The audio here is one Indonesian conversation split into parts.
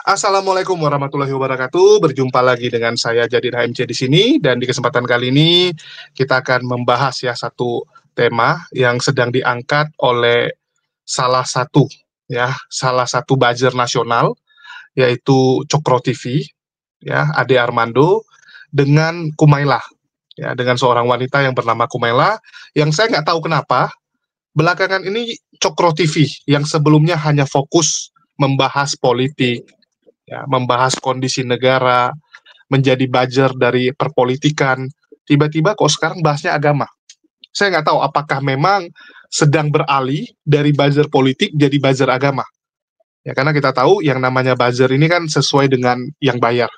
Assalamualaikum warahmatullahi wabarakatuh. Berjumpa lagi dengan saya Jadid HMC di sini, dan di kesempatan kali ini kita akan membahas ya satu tema yang sedang diangkat oleh salah satu salah satu buzzer nasional, yaitu Cokro TV, ya, Ade Armando dengan Kumaila, ya, dengan seorang wanita yang bernama Kumaila, yang saya nggak tahu kenapa belakangan ini Cokro TV yang sebelumnya hanya fokus membahas politik, ya, membahas kondisi negara, menjadi buzzer dari perpolitikan, tiba-tiba kok sekarang bahasnya agama. Saya nggak tahu apakah memang sedang beralih dari buzzer politik jadi buzzer agama. Ya, karena kita tahu yang namanya buzzer ini kan sesuai dengan yang bayar.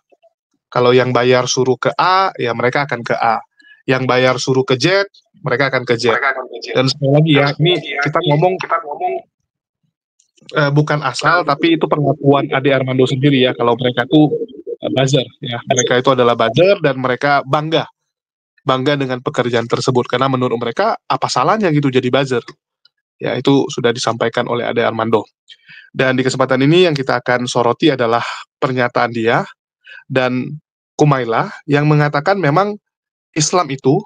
Kalau yang bayar suruh ke A, ya mereka akan ke A. Yang bayar suruh ke Z, mereka akan ke Z. Dan sekali lagi ya, ini kita ngomong bukan asal, tapi itu pengakuan Ade Armando sendiri ya, kalau mereka tuh buzzer, ya. Mereka itu adalah buzzer dan mereka bangga dengan pekerjaan tersebut, karena menurut mereka apa salahnya gitu jadi buzzer. Ya, itu sudah disampaikan oleh Ade Armando. Dan di kesempatan ini yang kita akan soroti adalah pernyataan dia dan Kumaila yang mengatakan memang Islam itu,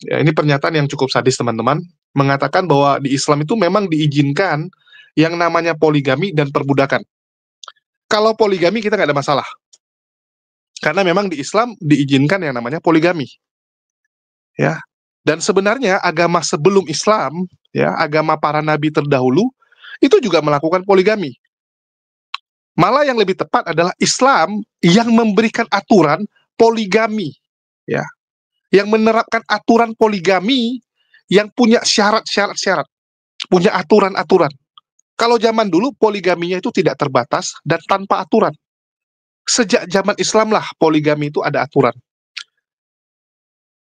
ya, ini pernyataan yang cukup sadis teman-teman, mengatakan bahwa di Islam itu memang diizinkan yang namanya poligami dan perbudakan. Kalau poligami kita nggak ada masalah, karena memang di Islam diizinkan yang namanya poligami, ya. Dan sebenarnya agama sebelum Islam, ya, agama para nabi terdahulu itu juga melakukan poligami. Malah yang lebih tepat adalah Islam yang memberikan aturan poligami, ya, yang menerapkan aturan poligami yang punya syarat-syarat, punya aturan-aturan. Kalau zaman dulu poligaminya itu tidak terbatas dan tanpa aturan. Sejak zaman Islam lah poligami itu ada aturan.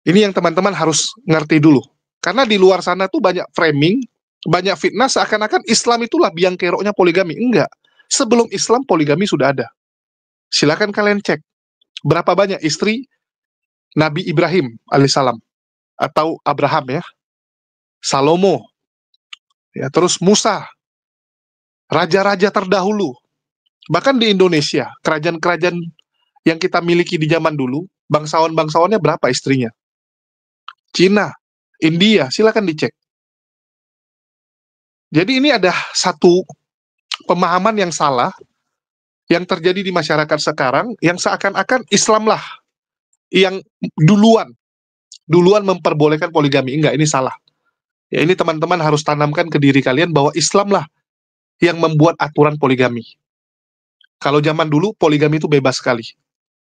Ini yang teman-teman harus ngerti dulu. Karena di luar sana tuh banyak framing, banyak fitnah seakan-akan Islam itulah biang keroknya poligami. Enggak. Sebelum Islam poligami sudah ada. Silakan kalian cek. Berapa banyak istri Nabi Ibrahim alaihissalam, atau Abraham ya, Salomo, ya, terus Musa, raja-raja terdahulu. Bahkan di Indonesia, kerajaan-kerajaan yang kita miliki di zaman dulu, bangsawan-bangsawannya berapa istrinya? Cina, India, silakan dicek. Jadi ini ada satu pemahaman yang salah yang terjadi di masyarakat sekarang, yang seakan-akan Islamlah yang duluan memperbolehkan poligami. Enggak, ini salah. Ya, ini teman-teman harus tanamkan ke diri kalian bahwa Islamlah yang membuat aturan poligami. Kalau zaman dulu poligami itu bebas sekali.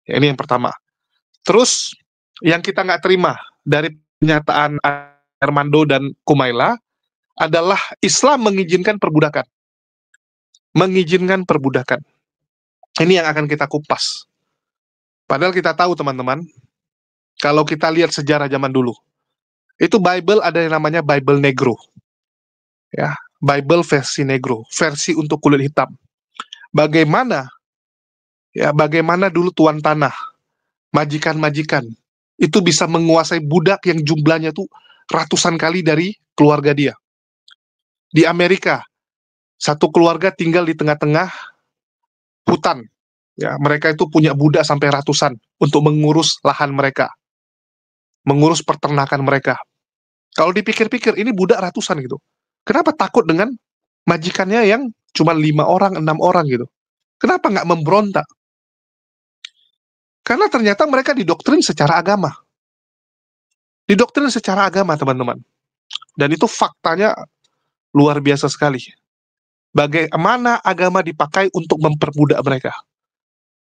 Ya, ini yang pertama. Terus yang kita nggak terima dari pernyataan Armando dan Kumaila adalah Islam mengizinkan perbudakan. Mengizinkan perbudakan. Ini yang akan kita kupas. Padahal kita tahu teman-teman, kalau kita lihat sejarah zaman dulu, itu Bible ada yang namanya Bible Negro. Ya, Bible versi Negro, versi untuk kulit hitam. Bagaimana dulu tuan tanah, majikan-majikan itu bisa menguasai budak yang jumlahnya tuh ratusan kali dari keluarga dia. Di Amerika, satu keluarga tinggal di tengah-tengah hutan. Ya, mereka itu punya budak sampai ratusan untuk mengurus lahan mereka, mengurus peternakan mereka. Kalau dipikir-pikir, ini budak ratusan gitu. Kenapa takut dengan majikannya yang cuma 5 orang, 6 orang gitu? Kenapa nggak memberontak? Karena ternyata mereka didoktrin secara agama. Didoktrin secara agama, teman-teman. Dan itu faktanya luar biasa sekali. Bagaimana agama dipakai untuk memperbudak mereka.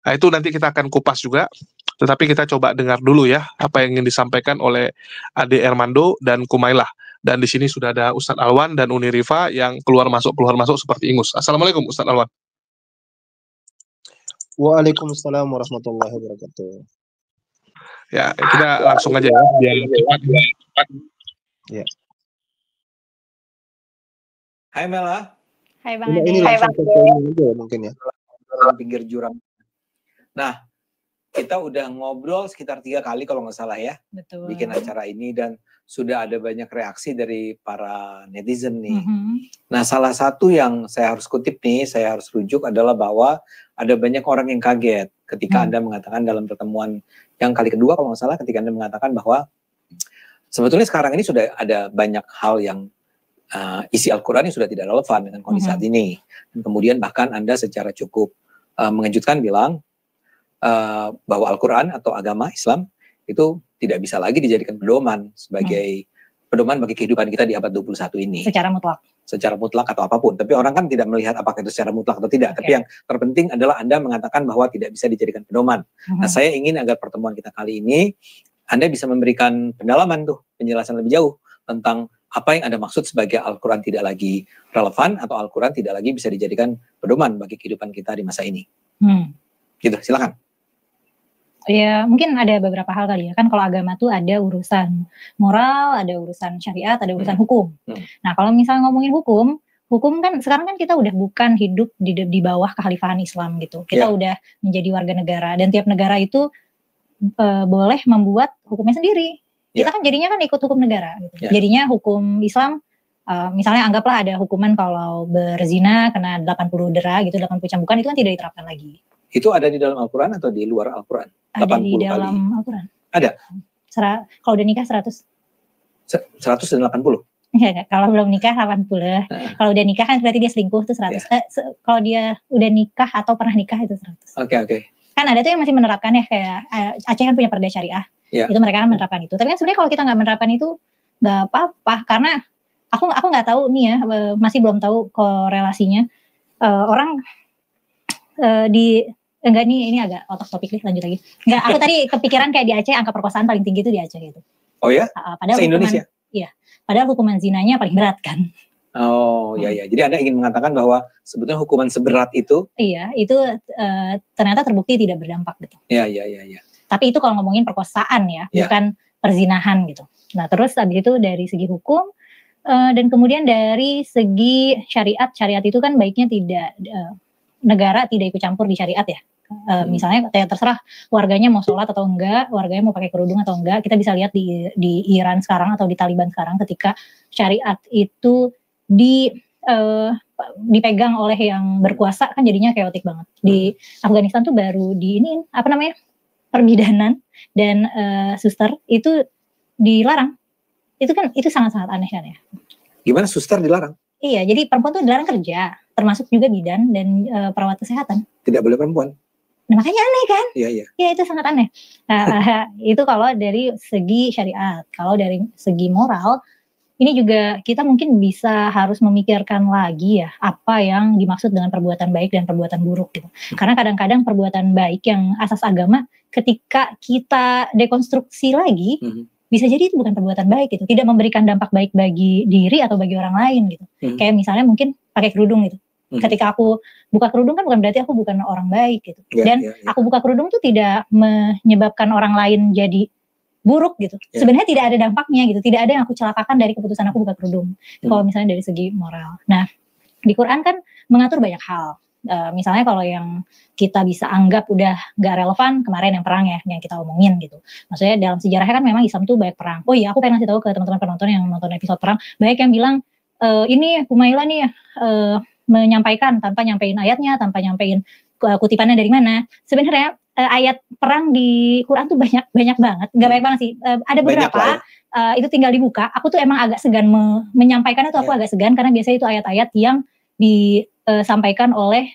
Nah, itu nanti kita akan kupas juga. Tetapi kita coba dengar dulu ya apa yang ingin disampaikan oleh Ade Armando dan Kumaila. Dan di sini sudah ada Ustadz Alwan dan Uni Rifa yang keluar masuk seperti ingus. Assalamualaikum Ustadz Alwan. Waalaikumsalam warahmatullahi wabarakatuh. Ya, kita langsung aja ya, biar cepat. Ya. Hai Mela. Hai Bang Ade. Ini langsung ke poin aja mungkin ya. Dalam pinggir jurang. Nah, kita udah ngobrol sekitar 3 kali kalau nggak salah ya, Betul. bikin acara ini, dan sudah ada banyak reaksi dari para netizen nih. Nah, salah satu yang saya harus kutip nih, saya harus rujuk adalah bahwa ada banyak orang yang kaget ketika Anda mengatakan dalam pertemuan yang kali kedua kalau nggak salah, ketika Anda mengatakan bahwa sebetulnya sekarang ini sudah ada banyak hal yang isi Al-Quran yang sudah tidak relevan dengan kondisi saat ini. Dan kemudian bahkan Anda secara cukup mengejutkan bilang bahwa Al-Quran atau agama Islam itu tidak bisa lagi dijadikan pedoman sebagai pedoman bagi kehidupan kita di abad 21 ini. Secara mutlak atau apapun. Tapi orang kan tidak melihat apakah itu secara mutlak atau tidak. Tapi yang terpenting adalah Anda mengatakan bahwa tidak bisa dijadikan pedoman. Nah, saya ingin agar pertemuan kita kali ini Anda bisa memberikan pendalaman tuh, penjelasan lebih jauh tentang apa yang Anda maksud sebagai Al-Quran tidak lagi relevan atau Al-Quran tidak lagi bisa dijadikan pedoman bagi kehidupan kita di masa ini. Gitu, silakan. Ya mungkin ada beberapa hal kali ya, kan kalau agama tuh ada urusan moral, ada urusan syariat, ada urusan hukum. Nah kalau misalnya ngomongin hukum kan sekarang kan kita udah bukan hidup di bawah kekhalifahan Islam gitu. Kita udah menjadi warga negara, dan tiap negara itu boleh membuat hukumnya sendiri. Kita kan jadinya kan ikut hukum negara gitu. Jadinya hukum Islam, misalnya anggaplah ada hukuman kalau berzina kena 80 dera gitu, 80 cambukan, itu kan tidak diterapkan lagi. Itu ada di dalam Al-Quran atau di luar Al-Quran? Ada di dalam Al-Quran. Ada? Kalau udah nikah 100. 180? Ya, kalau belum nikah 80. Kalau udah nikah kan berarti dia selingkuh tuh 100. Kalau dia udah nikah atau pernah nikah itu 100. Oke. Kan ada tuh yang masih menerapkan ya, kayak Aceh kan punya perda syariah. Itu mereka kan menerapkan itu. Tapi kan sebenarnya kalau kita nggak menerapkan itu nggak apa-apa, karena aku nggak tahu nih ya, masih belum tahu korelasinya orang enggak, ini agak out of topic nih, lanjut lagi. Enggak, aku tadi kepikiran kayak di Aceh angka perkosaan paling tinggi itu di Aceh gitu. Oh ya? Padahal se-Indonesia? Iya. Padahal hukuman zinanya paling berat kan. Oh iya. Jadi Anda ingin mengatakan bahwa sebetulnya hukuman seberat itu? Iya, itu ternyata terbukti tidak berdampak gitu. Iya. Tapi itu kalau ngomongin perkosaan ya, bukan perzinahan gitu. Nah terus habis itu dari segi hukum, dan kemudian dari segi syariat itu kan baiknya tidak negara tidak ikut campur di syariat ya. Misalnya terserah warganya mau sholat atau enggak, warganya mau pakai kerudung atau enggak. Kita bisa lihat di Iran sekarang atau di Taliban sekarang, ketika syariat itu dipegang oleh yang berkuasa kan jadinya chaotic banget. Di Afghanistan tuh baru perbidanan dan suster itu dilarang. Itu sangat-sangat aneh kan ya. Gimana suster dilarang? Iya, jadi perempuan tuh dilarang kerja, termasuk juga bidan dan perawat kesehatan. Tidak boleh perempuan. Nah, makanya aneh kan? Iya. Iya, itu sangat aneh. Nah, itu kalau dari segi syariat. Kalau dari segi moral, ini juga kita mungkin bisa harus memikirkan lagi ya, apa yang dimaksud dengan perbuatan baik dan perbuatan buruk gitu. Karena kadang-kadang perbuatan baik yang asas agama, ketika kita dekonstruksi lagi, bisa jadi itu bukan perbuatan baik gitu, tidak memberikan dampak baik bagi diri atau bagi orang lain gitu. Kayak misalnya mungkin pakai kerudung gitu. Ketika aku buka kerudung kan bukan berarti aku bukan orang baik gitu. Dan aku buka kerudung tuh tidak menyebabkan orang lain jadi buruk gitu. Sebenarnya tidak ada dampaknya gitu. Tidak ada yang aku celakakan dari keputusan aku buka kerudung. Kalau misalnya dari segi moral. Nah, di Quran kan mengatur banyak hal. Misalnya kalau yang kita bisa anggap udah gak relevan, kemarin yang perang ya, yang kita omongin gitu. Maksudnya dalam sejarahnya kan memang Islam tuh banyak perang. Oh iya, aku pengen ngasih tahu ke teman-teman penonton yang nonton episode perang, banyak yang bilang ini Humaila nih menyampaikan tanpa nyampein ayatnya, tanpa nyampein kutipannya dari mana. Sebenarnya ayat perang di Quran tuh banyak banget, nggak banyak banget sih. Ada beberapa itu tinggal dibuka. Aku tuh emang agak segan menyampaikannya tuh, aku agak segan karena biasanya itu ayat-ayat yang disampaikan oleh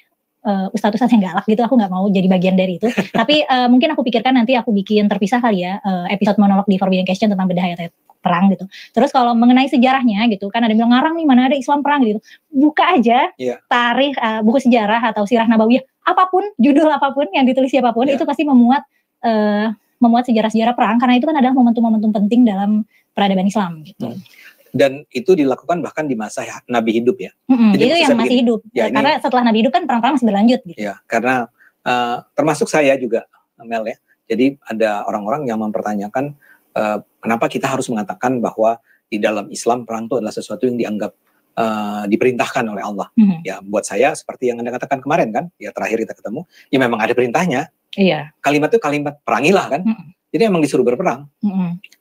ustadz-ustadz yang galak gitu. Aku nggak mau jadi bagian dari itu. Tapi mungkin aku pikirkan nanti aku bikin terpisah kali ya, episode monolog di Forbidden Question tentang bedah ayat-ayat perang gitu. Terus kalau mengenai sejarahnya gitu kan, ada yang bilang ngarang nih, mana ada Islam perang gitu. Buka aja tarikh, buku sejarah atau sirah nabawiyah, apapun, judul apapun yang ditulis siapapun, itu pasti memuat sejarah-sejarah perang, karena itu kan adalah momentum-momentum penting dalam peradaban Islam gitu. Dan itu dilakukan bahkan di masa Nabi hidup ya. Jadi itu yang masih hidup. Karena setelah Nabi hidup kan perang-perang masih berlanjut gitu. Ya, karena termasuk saya juga, Mel ya. Jadi ada orang-orang yang mempertanyakan kenapa kita harus mengatakan bahwa di dalam Islam perang itu adalah sesuatu yang dianggap diperintahkan oleh Allah. Ya, buat saya seperti yang Anda katakan kemarin kan, ya terakhir kita ketemu, ya memang ada perintahnya. Iya. Kalimat itu kalimat perangilah kan. Jadi emang disuruh berperang.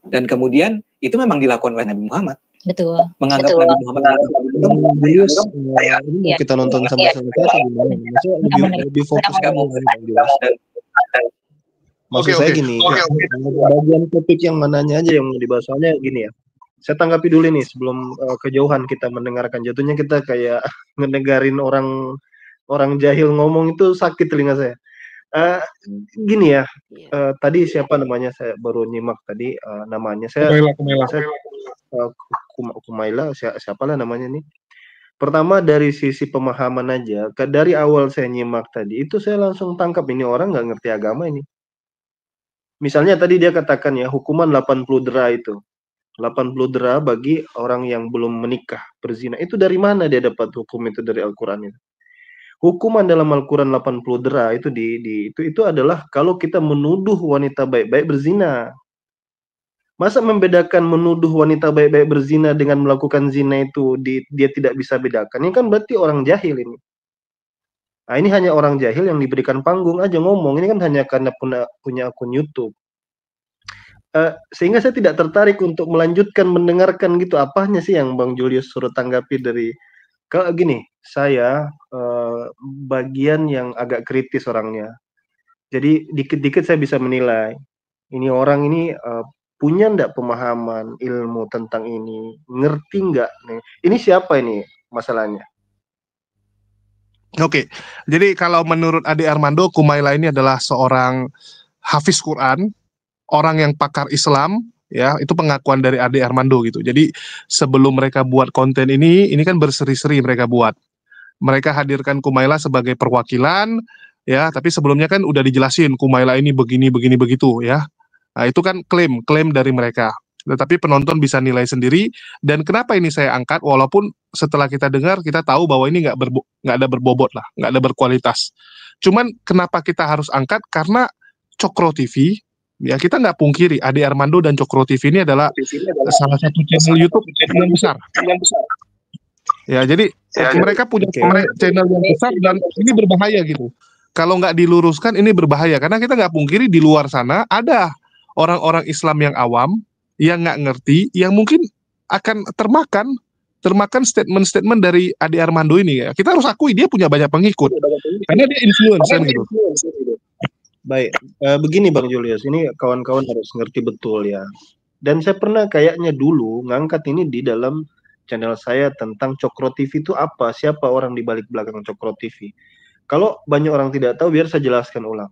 Dan kemudian itu memang dilakukan oleh Nabi Muhammad. Betul. Menganggap Nabi Muhammad ini kita nonton sampai selesai gimana? Maksudnya lebih fokus Maksud saya gini, bagian topik yang mananya aja yang mau dibahas, soalnya gini ya. Saya tanggapi dulu nih sebelum kejauhan kita mendengarkan, jatuhnya kita kayak ngedengarin orang jahil ngomong itu sakit telinga saya. Gini ya, tadi siapa namanya, saya baru nyimak tadi namanya, Kumaila, siapalah namanya nih. Pertama dari sisi pemahaman aja, dari awal saya nyimak tadi itu saya langsung tangkap ini orang nggak ngerti agama ini. Misalnya tadi dia katakan ya, hukuman 80 dera itu. 80 dera bagi orang yang belum menikah, berzina. Itu dari mana dia dapat hukum itu dari Al-Qur'an itu? Hukuman dalam Al-Qur'an 80 dera itu itu adalah kalau kita menuduh wanita baik-baik berzina. Masa membedakan menuduh wanita baik-baik berzina dengan melakukan zina itu dia tidak bisa bedakan? Ini kan berarti orang jahil ini. Nah, ini hanya orang jahil yang diberikan panggung aja ngomong. Ini kan hanya karena punya akun YouTube. Sehingga saya tidak tertarik untuk melanjutkan mendengarkan gitu. Apanya sih yang Bang Julius suruh tanggapi dari... Kalau gini, saya bagian yang agak kritis orangnya. Jadi dikit-dikit saya bisa menilai. Ini orang ini punya ndak pemahaman ilmu tentang ini? Ngerti nggak nih? Ini siapa ini masalahnya? Oke, jadi kalau menurut Ade Armando, Kumaila ini adalah seorang hafiz Quran, orang yang pakar Islam, ya, itu pengakuan dari Ade Armando gitu. Jadi sebelum mereka buat konten ini kan berseri-seri mereka buat. Mereka hadirkan Kumaila sebagai perwakilan, ya, tapi sebelumnya kan udah dijelasin Kumaila ini begini begitu, ya. Nah, itu kan klaim dari mereka. Tetapi penonton bisa nilai sendiri. Dan kenapa ini saya angkat, walaupun setelah kita dengar kita tahu bahwa ini nggak ada berbobot lah, nggak ada berkualitas. Cuman kenapa kita harus angkat? Karena Cokro TV, ya, kita nggak pungkiri Ade Armando dan Cokro TV ini adalah salah satu channel YouTube yang besar. Ya, jadi mereka punya channel yang besar dan ini berbahaya gitu. Kalau nggak diluruskan ini berbahaya, karena kita nggak pungkiri di luar sana ada orang-orang Islam yang awam yang nggak ngerti, yang mungkin akan termakan statement-statement dari Ade Armando ini ya. Kita harus akui dia punya banyak pengikut karena dia influencer gitu. Baik, begini Bang Julius, ini kawan-kawan harus ngerti betul ya. Dan saya pernah kayaknya dulu ngangkat ini di dalam channel saya tentang Cokro TV itu apa, siapa orang di balik belakang Cokro TV. Kalau banyak orang tidak tahu, biar saya jelaskan ulang.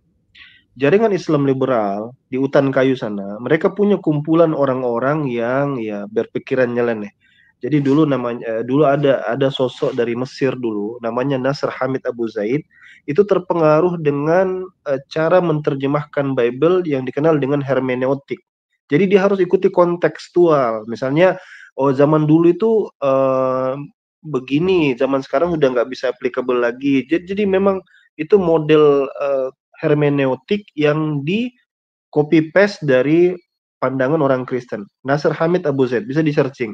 Jaringan Islam liberal di Utan Kayu sana, mereka punya kumpulan orang-orang yang ya berpikiran nyeleneh. Jadi dulu namanya dulu ada sosok dari Mesir dulu namanya Nasr Hamid Abu Zaid, itu terpengaruh dengan cara menerjemahkan Bible yang dikenal dengan hermeneutik. Jadi dia harus ikuti kontekstual. Misalnya zaman dulu itu begini, zaman sekarang udah nggak bisa applicable lagi. Jadi memang itu model hermeneutik yang di copy paste dari pandangan orang Kristen. Nasr Hamid Abu Zaid, bisa di searching.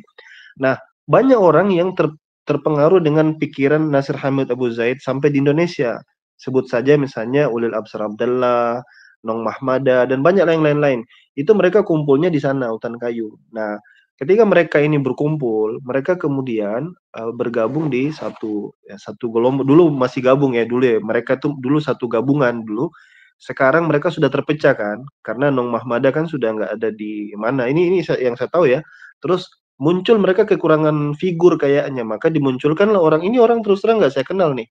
Nah, banyak orang yang terpengaruh dengan pikiran Nasr Hamid Abu Zaid sampai di Indonesia. Sebut saja misalnya Ulil Absar Abdullah, Nong Mahmada, dan banyak yang lain-lain. Itu mereka kumpulnya di sana, Utan Kayu. Nah, ketika mereka ini berkumpul, mereka kemudian bergabung di satu gelombang. Dulu masih gabung ya dulu ya. Mereka tuh dulu satu gabungan dulu. Sekarang mereka sudah terpecah kan, karena Nong Mahmada kan sudah nggak ada di mana. Ini yang saya tahu ya. Terus muncul mereka kekurangan figur kayaknya, maka dimunculkanlah orang ini. Orang terus terang nggak saya kenal nih.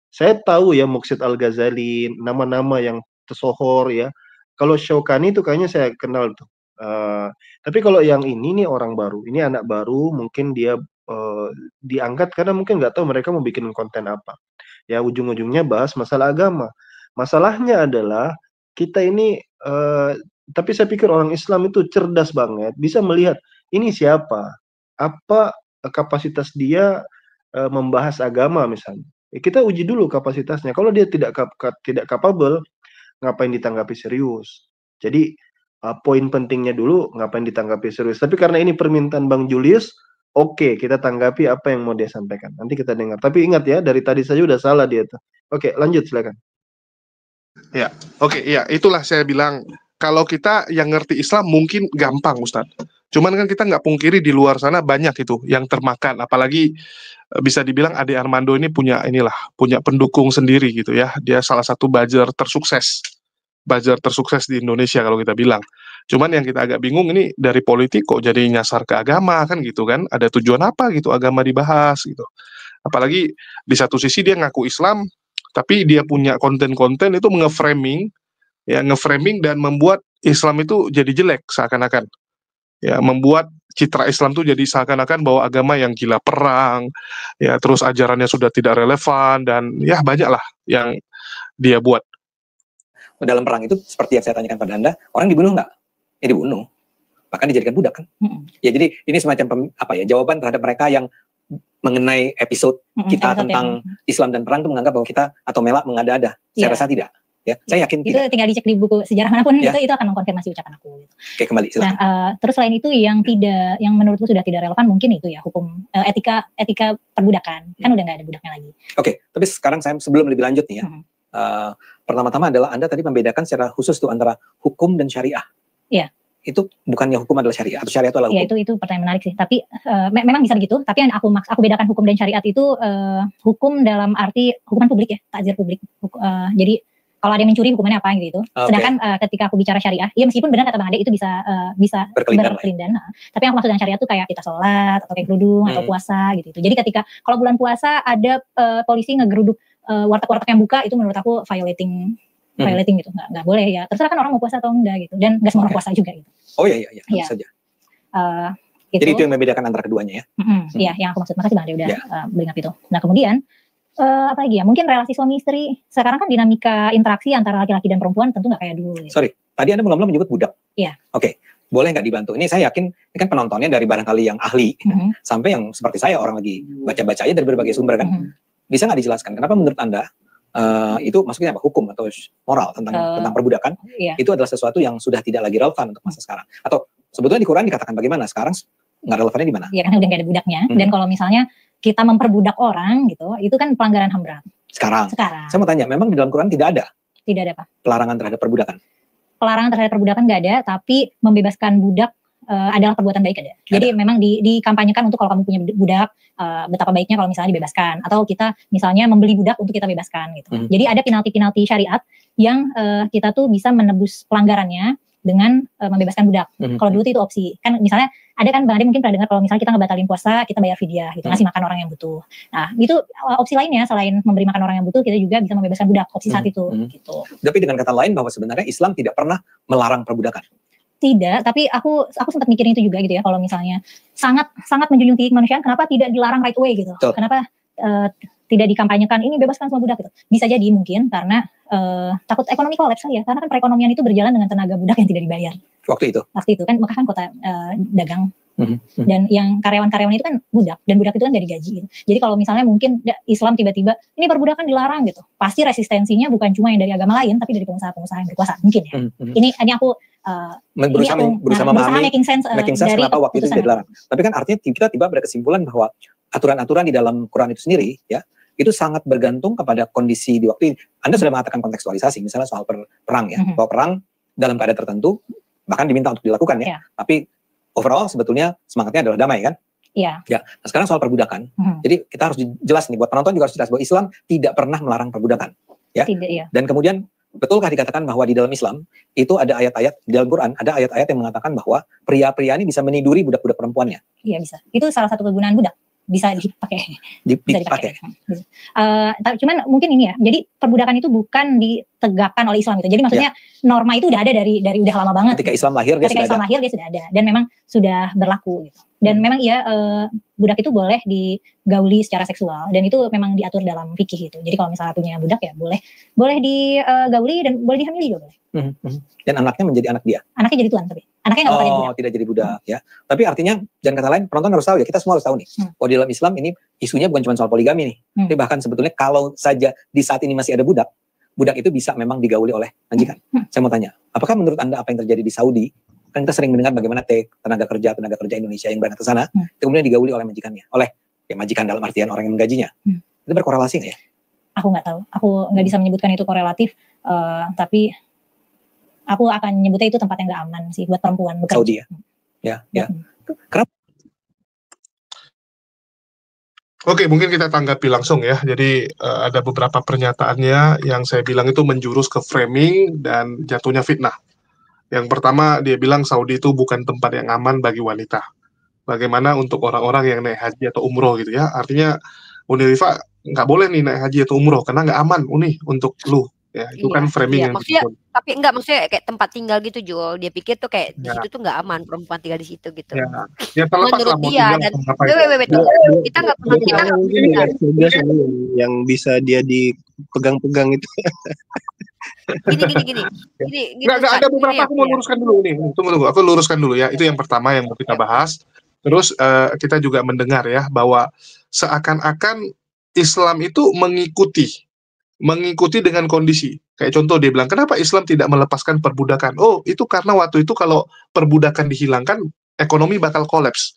Saya tahu ya Muqsid Al-Ghazali, nama-nama yang tersohor ya. Kalau Syaukani itu kayaknya saya kenal tuh. Tapi kalau yang ini nih orang baru, ini anak baru, mungkin dia diangkat karena mungkin nggak tahu mereka mau bikin konten apa. Ya ujung-ujungnya bahas masalah agama. Masalahnya adalah kita ini, tapi saya pikir orang Islam itu cerdas banget, bisa melihat ini siapa, apa kapasitas dia membahas agama misalnya. Kita uji dulu kapasitasnya. Kalau dia tidak capable, ngapain ditanggapi serius? Jadi poin pentingnya dulu ngapain ditanggapi serius. Tapi karena ini permintaan Bang Julius, oke, kita tanggapi apa yang mau dia sampaikan. Nanti kita dengar. Tapi ingat ya, dari tadi saja udah salah dia tuh. Oke, lanjut silakan. Ya, oke, ya itulah saya bilang kalau kita yang ngerti Islam mungkin gampang, Ustadz. Cuman kan kita nggak pungkiri di luar sana banyak itu yang termakan. Apalagi bisa dibilang Ade Armando ini punya pendukung sendiri gitu ya. Dia salah satu buzzer tersukses di Indonesia kalau kita bilang. Cuman yang kita agak bingung ini dari politik kok jadi nyasar ke agama kan gitu kan. Ada tujuan apa gitu agama dibahas gitu. Apalagi di satu sisi dia ngaku Islam, tapi dia punya konten-konten itu ngeframing dan membuat Islam itu jadi jelek seakan-akan. Ya, membuat citra Islam itu jadi seakan-akan bahwa agama yang gila perang, ya terus ajarannya sudah tidak relevan dan ya banyak lah yang dia buat. Dalam perang itu seperti yang saya tanyakan pada Anda, orang dibunuh nggak? Ya dibunuh, bahkan dijadikan budak kan? Ya jadi ini semacam jawaban terhadap mereka yang mengenai episode kita tentang Islam dan perang itu menganggap bahwa kita atau Mela mengada-ada. Saya rasa tidak. Ya, saya yakin itu tidak. Tinggal dicek di buku sejarah manapun itu akan mengkonfirmasi ucapan aku. Gitu. Oke, kembali. Silakan. Nah, terus selain itu yang menurutku sudah tidak relevan mungkin itu ya hukum etika perbudakan kan udah nggak ada budaknya lagi. Oke, tapi sekarang saya sebelum lebih lanjut nih ya, pertama-tama adalah Anda tadi membedakan secara khusus tuh antara hukum dan syariah. Iya. Itu bukannya hukum adalah syariah atau syariah itu adalah hukum? Ya itu pertanyaan menarik sih. Tapi memang bisa begitu. Tapi yang aku bedakan hukum dan syariat itu hukum dalam arti hukuman publik ya, takzir publik. Jadi kalau ada yang mencuri hukumannya apa gitu. Sedangkan ketika aku bicara syariah, ya meskipun benar kata Bang Ade itu bisa berkelindan. Tapi yang aku maksud dengan syariah itu kayak kita sholat atau kayak kerudung atau puasa gitu. Jadi ketika kalau bulan puasa ada polisi ngegeruduk warteg-warteg yang buka, itu menurut aku violating gitu, nggak boleh ya. Terserah kan orang mau puasa atau enggak gitu. Dan nggak semua orang puasa juga gitu. Oh iya, saja. Gitu. Jadi itu yang membedakan antara keduanya ya. Iya, yang aku maksud. Makasih Bang Ade udah beringat itu. Nah kemudian apa lagi ya? Mungkin relasi suami istri. Sekarang kan dinamika interaksi antara laki-laki dan perempuan tentu nggak kayak dulu. Gitu. Sorry, tadi Anda mula-mula menyebut budak. Iya. Oke, boleh nggak dibantu? Ini saya yakin ini kan penontonnya dari barangkali yang ahli sampai yang seperti saya orang lagi baca-baca aja dari berbagai sumber kan. Bisa nggak dijelaskan kenapa menurut Anda itu maksudnya apa? Hukum atau moral tentang perbudakan itu adalah sesuatu yang sudah tidak lagi relevan untuk masa sekarang? Atau sebetulnya di Quran dikatakan bagaimana? Sekarang nggak relevannya di mana? Iya kan udah nggak ada budaknya. Dan kalau misalnya kita memperbudak orang gitu, itu kan pelanggaran HAM berat. Sekarang. Saya mau tanya, memang di dalam Quran tidak ada? Tidak ada apa? Pelarangan terhadap perbudakan? Pelarangan terhadap perbudakan nggak ada, tapi membebaskan budak adalah perbuatan baik ada. Jadi memang dikampanyekan untuk kalau kamu punya budak, betapa baiknya kalau misalnya dibebaskan. Atau kita misalnya membeli budak untuk kita bebaskan gitu. Jadi ada penalti-penalti syariat yang kita tuh bisa menebus pelanggarannya dengan membebaskan budak. Kalau dulu itu opsi. Kan misalnya ada kan Bang Ade mungkin pernah dengar kalau misalnya kita ngebatalin puasa, kita bayar fidyah gitu, ngasih makan orang yang butuh. Nah, itu opsi lainnya selain memberi makan orang yang butuh, kita juga bisa membebaskan budak, opsi saat itu gitu. Tapi dengan kata lain bahwa sebenarnya Islam tidak pernah melarang perbudakan. Tidak, tapi aku sempat mikirin itu juga gitu ya, kalau misalnya sangat menjunjung tinggi kemanusiaan, kenapa tidak dilarang right away gitu? Kenapa tidak dikampanyekan ini bebaskan semua budak gitu? Bisa jadi mungkin karena takut ekonomi kolaps ya, karena kan perekonomian itu berjalan dengan tenaga budak yang tidak dibayar. Waktu itu kan maka kan kota dagang dan yang karyawan-karyawan itu kan budak dan budak itu kan dari gaji gitu. Jadi kalau misalnya mungkin Islam tiba-tiba ini perbudakan dilarang gitu, pasti resistensinya bukan cuma yang dari agama lain tapi dari pengusaha-pengusaha yang berkuasa mungkin ya. Ini aku berusaha memahami making sense dari kenapa waktu itu tidak dilarang. Tapi kan artinya kita tiba pada kesimpulan bahwa aturan-aturan di dalam Quran itu sendiri ya itu sangat bergantung kepada kondisi di waktu ini. Anda sudah mengatakan kontekstualisasi, misalnya soal perang ya, bahwa perang dalam keadaan tertentu bahkan diminta untuk dilakukan ya. Tapi overall sebetulnya semangatnya adalah damai kan? Iya. Ya. Nah sekarang soal perbudakan. Jadi kita harus jelas nih buat penonton juga harus jelas bahwa Islam tidak pernah melarang perbudakan. Ya. Tidak, ya. Dan kemudian betulkah dikatakan bahwa di dalam Islam itu ada ayat-ayat di dalam Quran ada ayat-ayat yang mengatakan bahwa pria-pria ini bisa meniduri budak-budak perempuannya? Iya bisa. Itu salah satu kegunaan budak. Bisa dipakai. Bisa dipakai. Cuman mungkin ini ya. Jadi perbudakan itu bukan ditegakkan oleh Islam gitu. Jadi maksudnya norma itu udah ada dari udah lama banget. Ketika Islam lahir dia sudah ada dan memang sudah berlaku gitu. Dan memang budak itu boleh digauli secara seksual dan itu memang diatur dalam fikih itu. Jadi kalau misalnya punya budak ya boleh digauli dan boleh dihamili juga boleh. Dan anaknya menjadi anak dia. Anaknya jadi tuan tapi anaknya nggak bakal jadi budak. Tidak jadi budak ya. Tapi artinya dan kata lain penonton harus tahu ya, kita semua harus tahu nih. Kalau di dalam Islam ini isunya bukan cuma soal poligami nih. Tapi bahkan sebetulnya kalau saja di saat ini masih ada budak itu bisa memang digauli oleh majikan. Saya mau tanya, apakah menurut Anda apa yang terjadi di Saudi? Kan kita sering mendengar bagaimana tenaga kerja Indonesia yang berangkat ke sana kemudian digauli oleh majikannya, oleh majikan dalam artian orang yang menggajinya. Itu berkorelasi nggak ya? Aku nggak tahu, aku nggak bisa menyebutkan itu korelatif, tapi aku akan nyebutnya itu tempat yang nggak aman sih buat perempuan bekerja. Saudi ya. Kenapa? Oke, mungkin kita tanggapi langsung ya. Jadi ada beberapa pernyataannya yang saya bilang itu menjurus ke framing dan jatuhnya fitnah. Yang pertama, dia bilang Saudi itu bukan tempat yang aman bagi wanita. Bagaimana untuk orang-orang yang naik haji atau umroh gitu ya. Artinya Unirifa nggak boleh nih naik haji atau umroh karena nggak aman untuk lu. Ya, itu kan framing yang maksudnya, dibangun. tapi enggak, maksudnya kayak tempat tinggal gitu, Jul. Dia pikir tuh kayak di situ tuh nggak aman perempuan tinggal di situ gitu. Ya terlepas Menurut lah mau dia, tinggal dan atau ngapain. kita nggak pernah yang bisa dia dipegang-pegang itu. Gini. Nggak ada beberapa, aku mau luruskan dulu nih. Tunggu, aku luruskan dulu ya. Itu yang pertama yang mau kita bahas. Terus kita juga mendengar ya bahwa seakan-akan Islam itu mengikuti dengan kondisi. Kayak contoh dia bilang, kenapa Islam tidak melepaskan perbudakan? Oh, itu karena waktu itu kalau perbudakan dihilangkan, ekonomi bakal kolaps.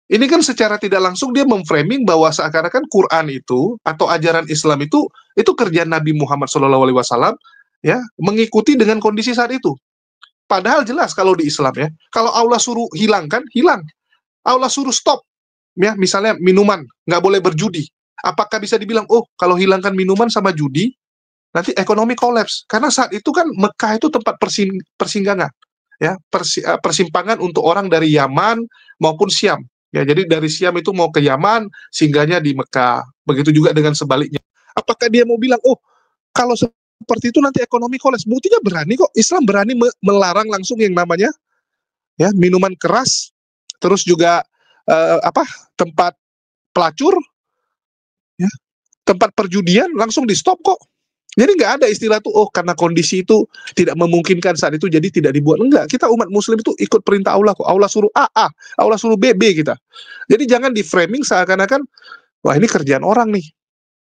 Ini kan secara tidak langsung dia memframing bahwa seakan-akan Quran itu atau ajaran Islam itu kerjaan Nabi Muhammad SAW ya, mengikuti dengan kondisi saat itu. Padahal jelas kalau di Islam ya, kalau Allah suruh hilangkan, hilang. Allah suruh stop, ya, misalnya minuman, nggak boleh berjudi. Apakah bisa dibilang, oh kalau hilangkan minuman sama judi, nanti ekonomi kolaps? Karena saat itu kan Mekah itu tempat persinggangan, ya, persimpangan untuk orang dari Yaman maupun Syam. Ya, jadi dari Syam itu mau ke Yaman, singgahnya di Mekah. Begitu juga dengan sebaliknya. Apakah dia mau bilang, oh kalau seperti itu nanti ekonomi kolaps? Buktinya berani kok, Islam berani melarang langsung yang namanya ya minuman keras, terus juga tempat pelacur, ya, tempat perjudian langsung di stop kok. Jadi nggak ada istilah tuh, oh karena kondisi itu tidak memungkinkan saat itu jadi tidak dibuat. Enggak, kita umat muslim itu ikut perintah Allah kok. Allah suruh A, Allah suruh B kita. Jadi jangan di framing seakan-akan wah ini kerjaan orang nih.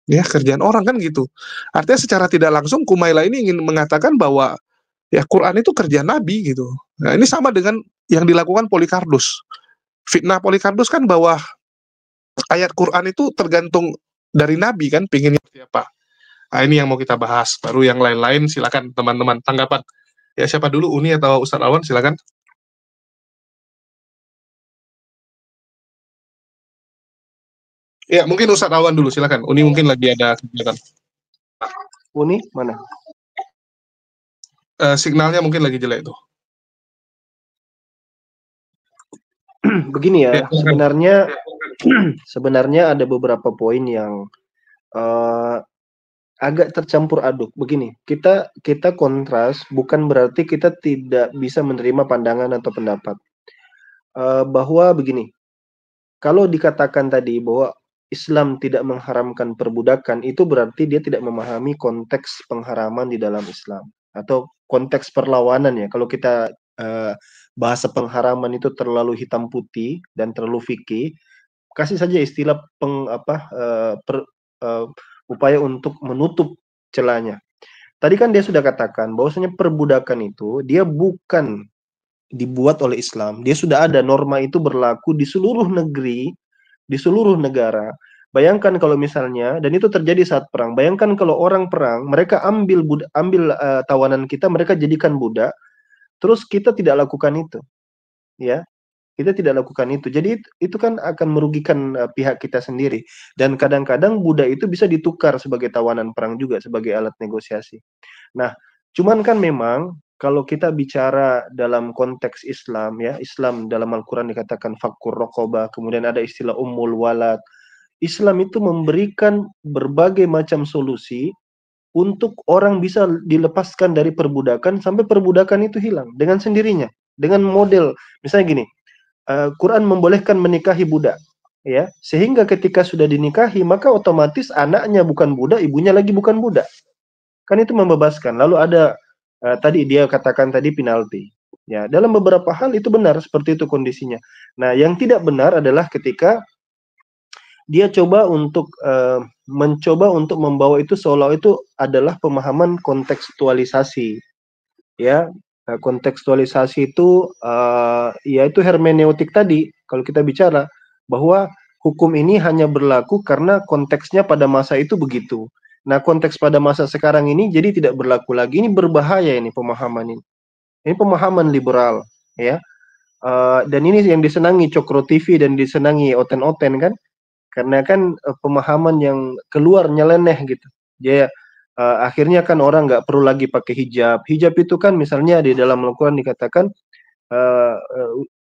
Ya, kerjaan orang kan gitu. Artinya secara tidak langsung Kumaila ini ingin mengatakan bahwa ya Quran itu kerjaan Nabi gitu. Nah, ini sama dengan yang dilakukan Polycarpus. Fitnah Polycarpus kan bahwa ayat Quran itu tergantung dari Nabi kan, pinginnya seperti apa. Nah, ini yang mau kita bahas. Baru yang lain-lain silakan teman-teman tanggapan. Ya siapa dulu, Uni atau Ustadz Awan, silakan. Ya mungkin Ustadz Awan dulu, silakan. Uni mungkin lagi ada kegiatan. Uni mana? Signalnya mungkin lagi jelek tuh. Begini ya, sebenarnya ada beberapa poin yang agak tercampur aduk. Begini, kita kontras bukan berarti kita tidak bisa menerima pandangan atau pendapat. Bahwa begini, kalau dikatakan tadi bahwa Islam tidak mengharamkan perbudakan, itu berarti dia tidak memahami konteks pengharaman di dalam Islam atau konteks perlawanan ya. Kalau kita bahasa pengharaman itu terlalu hitam putih dan terlalu fikih, kasih saja istilah upaya untuk menutup celahnya. Tadi kan dia sudah katakan bahwasanya perbudakan itu dia bukan dibuat oleh Islam. Dia sudah ada norma itu berlaku di seluruh negeri, di seluruh negara. Bayangkan kalau misalnya, dan itu terjadi saat perang. Bayangkan kalau orang perang, mereka ambil tawanan kita, mereka jadikan budak, terus kita tidak lakukan itu, ya. Kita tidak lakukan itu. Jadi itu kan akan merugikan pihak kita sendiri. Dan kadang-kadang budak itu bisa ditukar sebagai tawanan perang juga, sebagai alat negosiasi. Nah, cuman kan memang kalau kita bicara dalam konteks Islam, ya, Islam dalam Al-Quran dikatakan fakkur raqabah, kemudian ada istilah ummul walad. Islam itu memberikan berbagai macam solusi untuk orang bisa dilepaskan dari perbudakan sampai perbudakan itu hilang dengan sendirinya. Dengan model, misalnya gini, Quran membolehkan menikahi budak, ya, sehingga ketika sudah dinikahi maka otomatis anaknya bukan budak, ibunya lagi bukan budak, kan itu membebaskan. Lalu ada tadi dia katakan tadi penalti, ya, dalam beberapa hal itu benar seperti itu kondisinya. Nah, yang tidak benar adalah ketika dia mencoba untuk membawa itu seolah itu adalah pemahaman kontekstualisasi, ya. Kontekstualisasi itu yaitu hermeneutik tadi. Kalau kita bicara bahwa hukum ini hanya berlaku karena konteksnya pada masa itu begitu. Nah, konteks pada masa sekarang ini jadi tidak berlaku lagi. Ini berbahaya ini pemahaman ini. Ini pemahaman liberal, ya. Dan ini yang disenangi Cokro TV dan disenangi Oten-Oten kan, karena kan pemahaman yang keluar nyeleneh gitu. Dia akhirnya kan orang nggak perlu lagi pakai hijab. Hijab itu kan misalnya di dalam Al-Quran dikatakan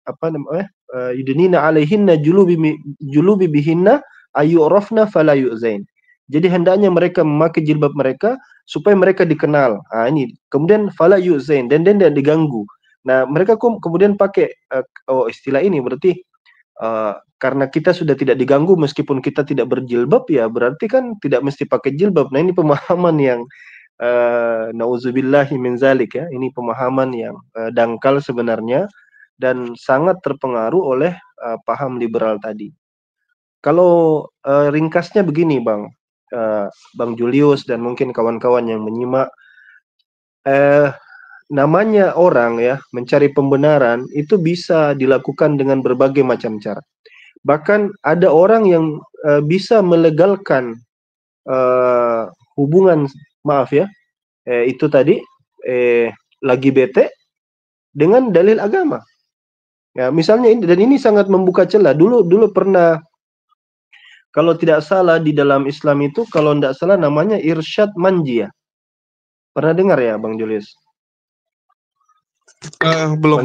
apa namanya, yudnina alaihinna julubi bihinna ayyurafna fala yu'zain. Jadi hendaknya mereka memakai jilbab mereka supaya mereka dikenal. Ini kemudian fala yu'zain, dan tidak diganggu. Nah, mereka kemudian pakai istilah ini, berarti karena kita sudah tidak diganggu meskipun kita tidak berjilbab, ya berarti kan tidak mesti pakai jilbab. Nah, ini pemahaman yang nauzubillahi min zalik, ya. Ini pemahaman yang dangkal sebenarnya dan sangat terpengaruh oleh paham liberal tadi. Kalau ringkasnya begini, Bang Julius dan mungkin kawan-kawan yang menyimak, namanya orang ya mencari pembenaran itu bisa dilakukan dengan berbagai macam cara. Bahkan ada orang yang bisa melegalkan hubungan, maaf ya, itu tadi lagi bete dengan dalil agama. Ya, misalnya ini, dan ini sangat membuka celah. Dulu pernah, kalau tidak salah di dalam Islam itu, kalau tidak salah namanya irsyad manji, ya. Pernah dengar ya, Bang Julius? Belum.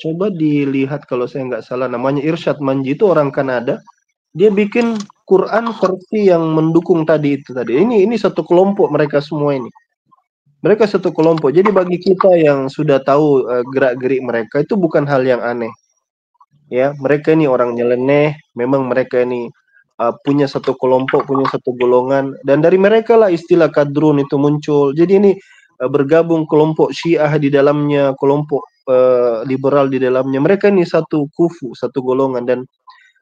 Coba dilihat, kalau saya nggak salah namanya irsyad manji, itu orang Kanada. Dia bikin Quran versi yang mendukung tadi itu tadi. Ini satu kelompok mereka semua ini. Mereka satu kelompok. Jadi bagi kita yang sudah tahu gerak-gerik mereka itu bukan hal yang aneh. Ya, mereka ini orang nyeleneh, memang mereka ini punya satu kelompok, punya satu golongan, dan dari mereka lah istilah kadrun itu muncul. Jadi ini bergabung kelompok Syiah di dalamnya, kelompok liberal di dalamnya. Mereka ini satu kufu, satu golongan, dan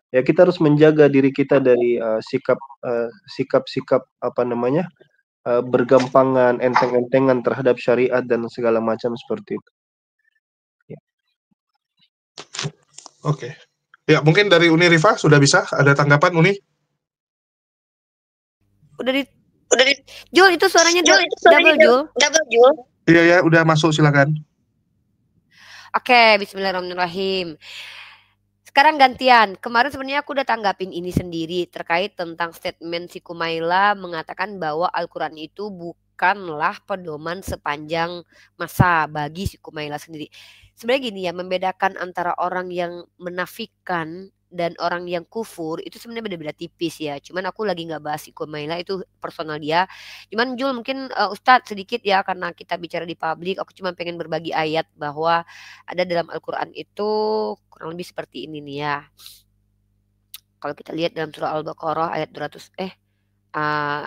ya kita harus menjaga diri kita dari sikap-sikap apa namanya, bergampangan, enteng-entengan terhadap syariat dan segala macam seperti itu. Oke. Ya, mungkin dari Uni Rifa sudah bisa ada tanggapan, Uni? Udah di Jul, itu suaranya double, Jul. Iya, udah masuk, silakan. Oke, bismillahirrahmanirrahim. Sekarang gantian. Kemarin sebenarnya aku udah tanggapin ini sendiri terkait tentang statement si Kumaila mengatakan bahwa Al-Quran itu bukanlah pedoman sepanjang masa bagi si Kumaila sendiri. Sebenarnya gini ya, membedakan antara orang yang menafikan dan orang yang kufur itu sebenarnya beda-beda tipis ya. Cuman aku lagi nggak bahas si Kumaila, itu personal dia. Cuman Jul mungkin Ustadz sedikit ya, karena kita bicara di publik, aku cuma pengen berbagi ayat bahwa ada dalam Al-Quran itu kurang lebih seperti ini nih ya. Kalau kita lihat dalam surah Al-Baqarah ayat 200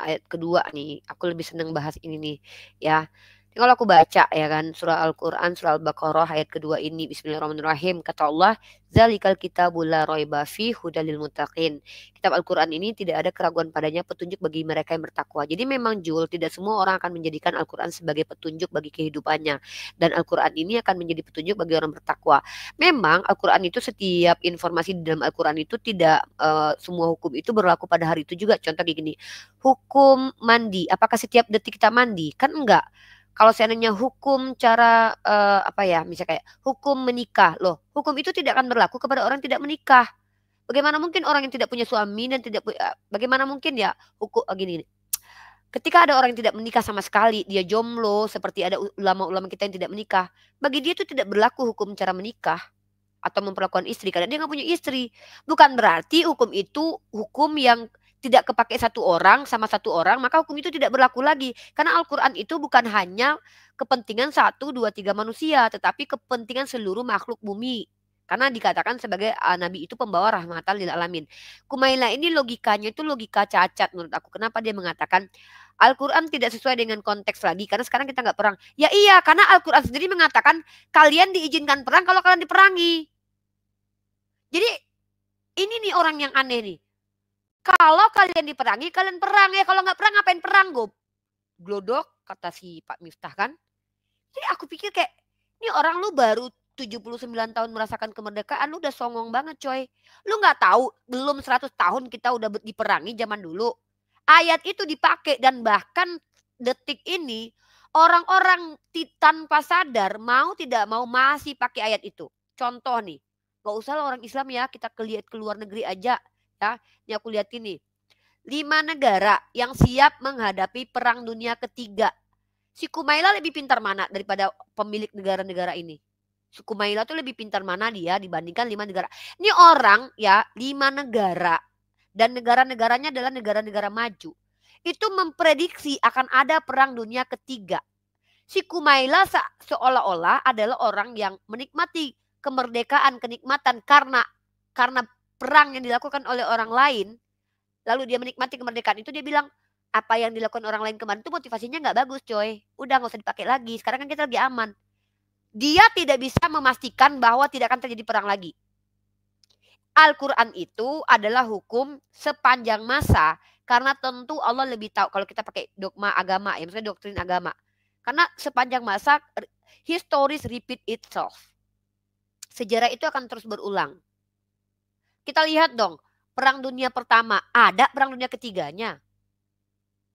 ayat kedua nih, aku lebih senang bahas ini nih ya. Kalau aku baca ya kan, surah Al-Quran, surah Al-Baqarah ayat kedua ini, bismillahirrahmanirrahim, kata Allah, zalikal kitabul la raiba fi hudal lil muttaqin. Kitab Al-Quran ini tidak ada keraguan padanya, petunjuk bagi mereka yang bertakwa. Jadi memang Jul, tidak semua orang akan menjadikan Al-Quran sebagai petunjuk bagi kehidupannya. Dan Al-Quran ini akan menjadi petunjuk bagi orang bertakwa. Memang Al-Quran itu, setiap informasi di dalam Al-Quran itu tidak semua hukum itu berlaku pada hari itu juga. Contoh kayak gini, hukum mandi, apakah setiap detik kita mandi? Kan enggak. Kalau seandainya hukum cara misalnya kayak hukum menikah, loh, hukum itu tidak akan berlaku kepada orang yang tidak menikah. Bagaimana mungkin orang yang tidak punya suami dan bagaimana mungkin ya hukum gini. Ketika ada orang yang tidak menikah sama sekali, dia jomblo, seperti ada ulama-ulama kita yang tidak menikah, bagi dia itu tidak berlaku hukum cara menikah atau memperlakukan istri karena dia nggak punya istri. Bukan berarti hukum itu hukum yang tidak kepake satu orang sama satu orang, maka hukum itu tidak berlaku lagi. Karena Al-Quran itu bukan hanya kepentingan 1, 2, 3 manusia, tetapi kepentingan seluruh makhluk bumi. Karena dikatakan sebagai Nabi itu pembawa rahmatan lil alamin. Kumaila ini logikanya itu logika cacat menurut aku. Kenapa dia mengatakan Al-Quran tidak sesuai dengan konteks lagi? Karena sekarang kita nggak perang. Ya iya, karena Al-Quran sendiri mengatakan kalian diizinkan perang kalau kalian diperangi. Jadi ini nih orang yang aneh nih. Kalau kalian diperangi, kalian perang ya. Kalau nggak perang, ngapain perang? Glodok, kata si Pak Miftah kan. Jadi aku pikir kayak, ini orang lu baru 79 tahun merasakan kemerdekaan, lu udah songong banget coy. Lu nggak tahu, belum 100 tahun kita udah diperangi zaman dulu. ayat itu dipakai, dan bahkan detik ini orang-orang tanpa sadar mau tidak mau masih pakai ayat itu. Contoh nih, gak usah lah orang Islam ya, kita ke luar negeri aja ya. Ini aku lihat ini, 5 negara yang siap menghadapi perang dunia ketiga. Si Kumaila lebih pintar mana daripada pemilik negara-negara ini? Si Kumaila tuh lebih pintar mana dia dibandingkan 5 negara. Ini orang ya, 5 negara. Dan negara-negaranya adalah negara-negara maju. Itu memprediksi akan ada perang dunia ketiga. Si Kumaila seolah-olah adalah orang yang menikmati kemerdekaan, kenikmatan karena perang yang dilakukan oleh orang lain. Lalu dia menikmati kemerdekaan itu, dia bilang, apa yang dilakukan orang lain kemarin itu motivasinya nggak bagus coy. Udah nggak usah dipakai lagi. Sekarang kan kita lebih aman. Dia tidak bisa memastikan bahwa tidak akan terjadi perang lagi. Al-Quran itu adalah hukum sepanjang masa. Karena tentu Allah lebih tahu kalau kita pakai dogma agama, ya maksudnya doktrin agama. Karena sepanjang masa, historis repeat itself. Sejarah itu akan terus berulang. Kita lihat dong, perang dunia pertama, ada perang dunia ketiganya.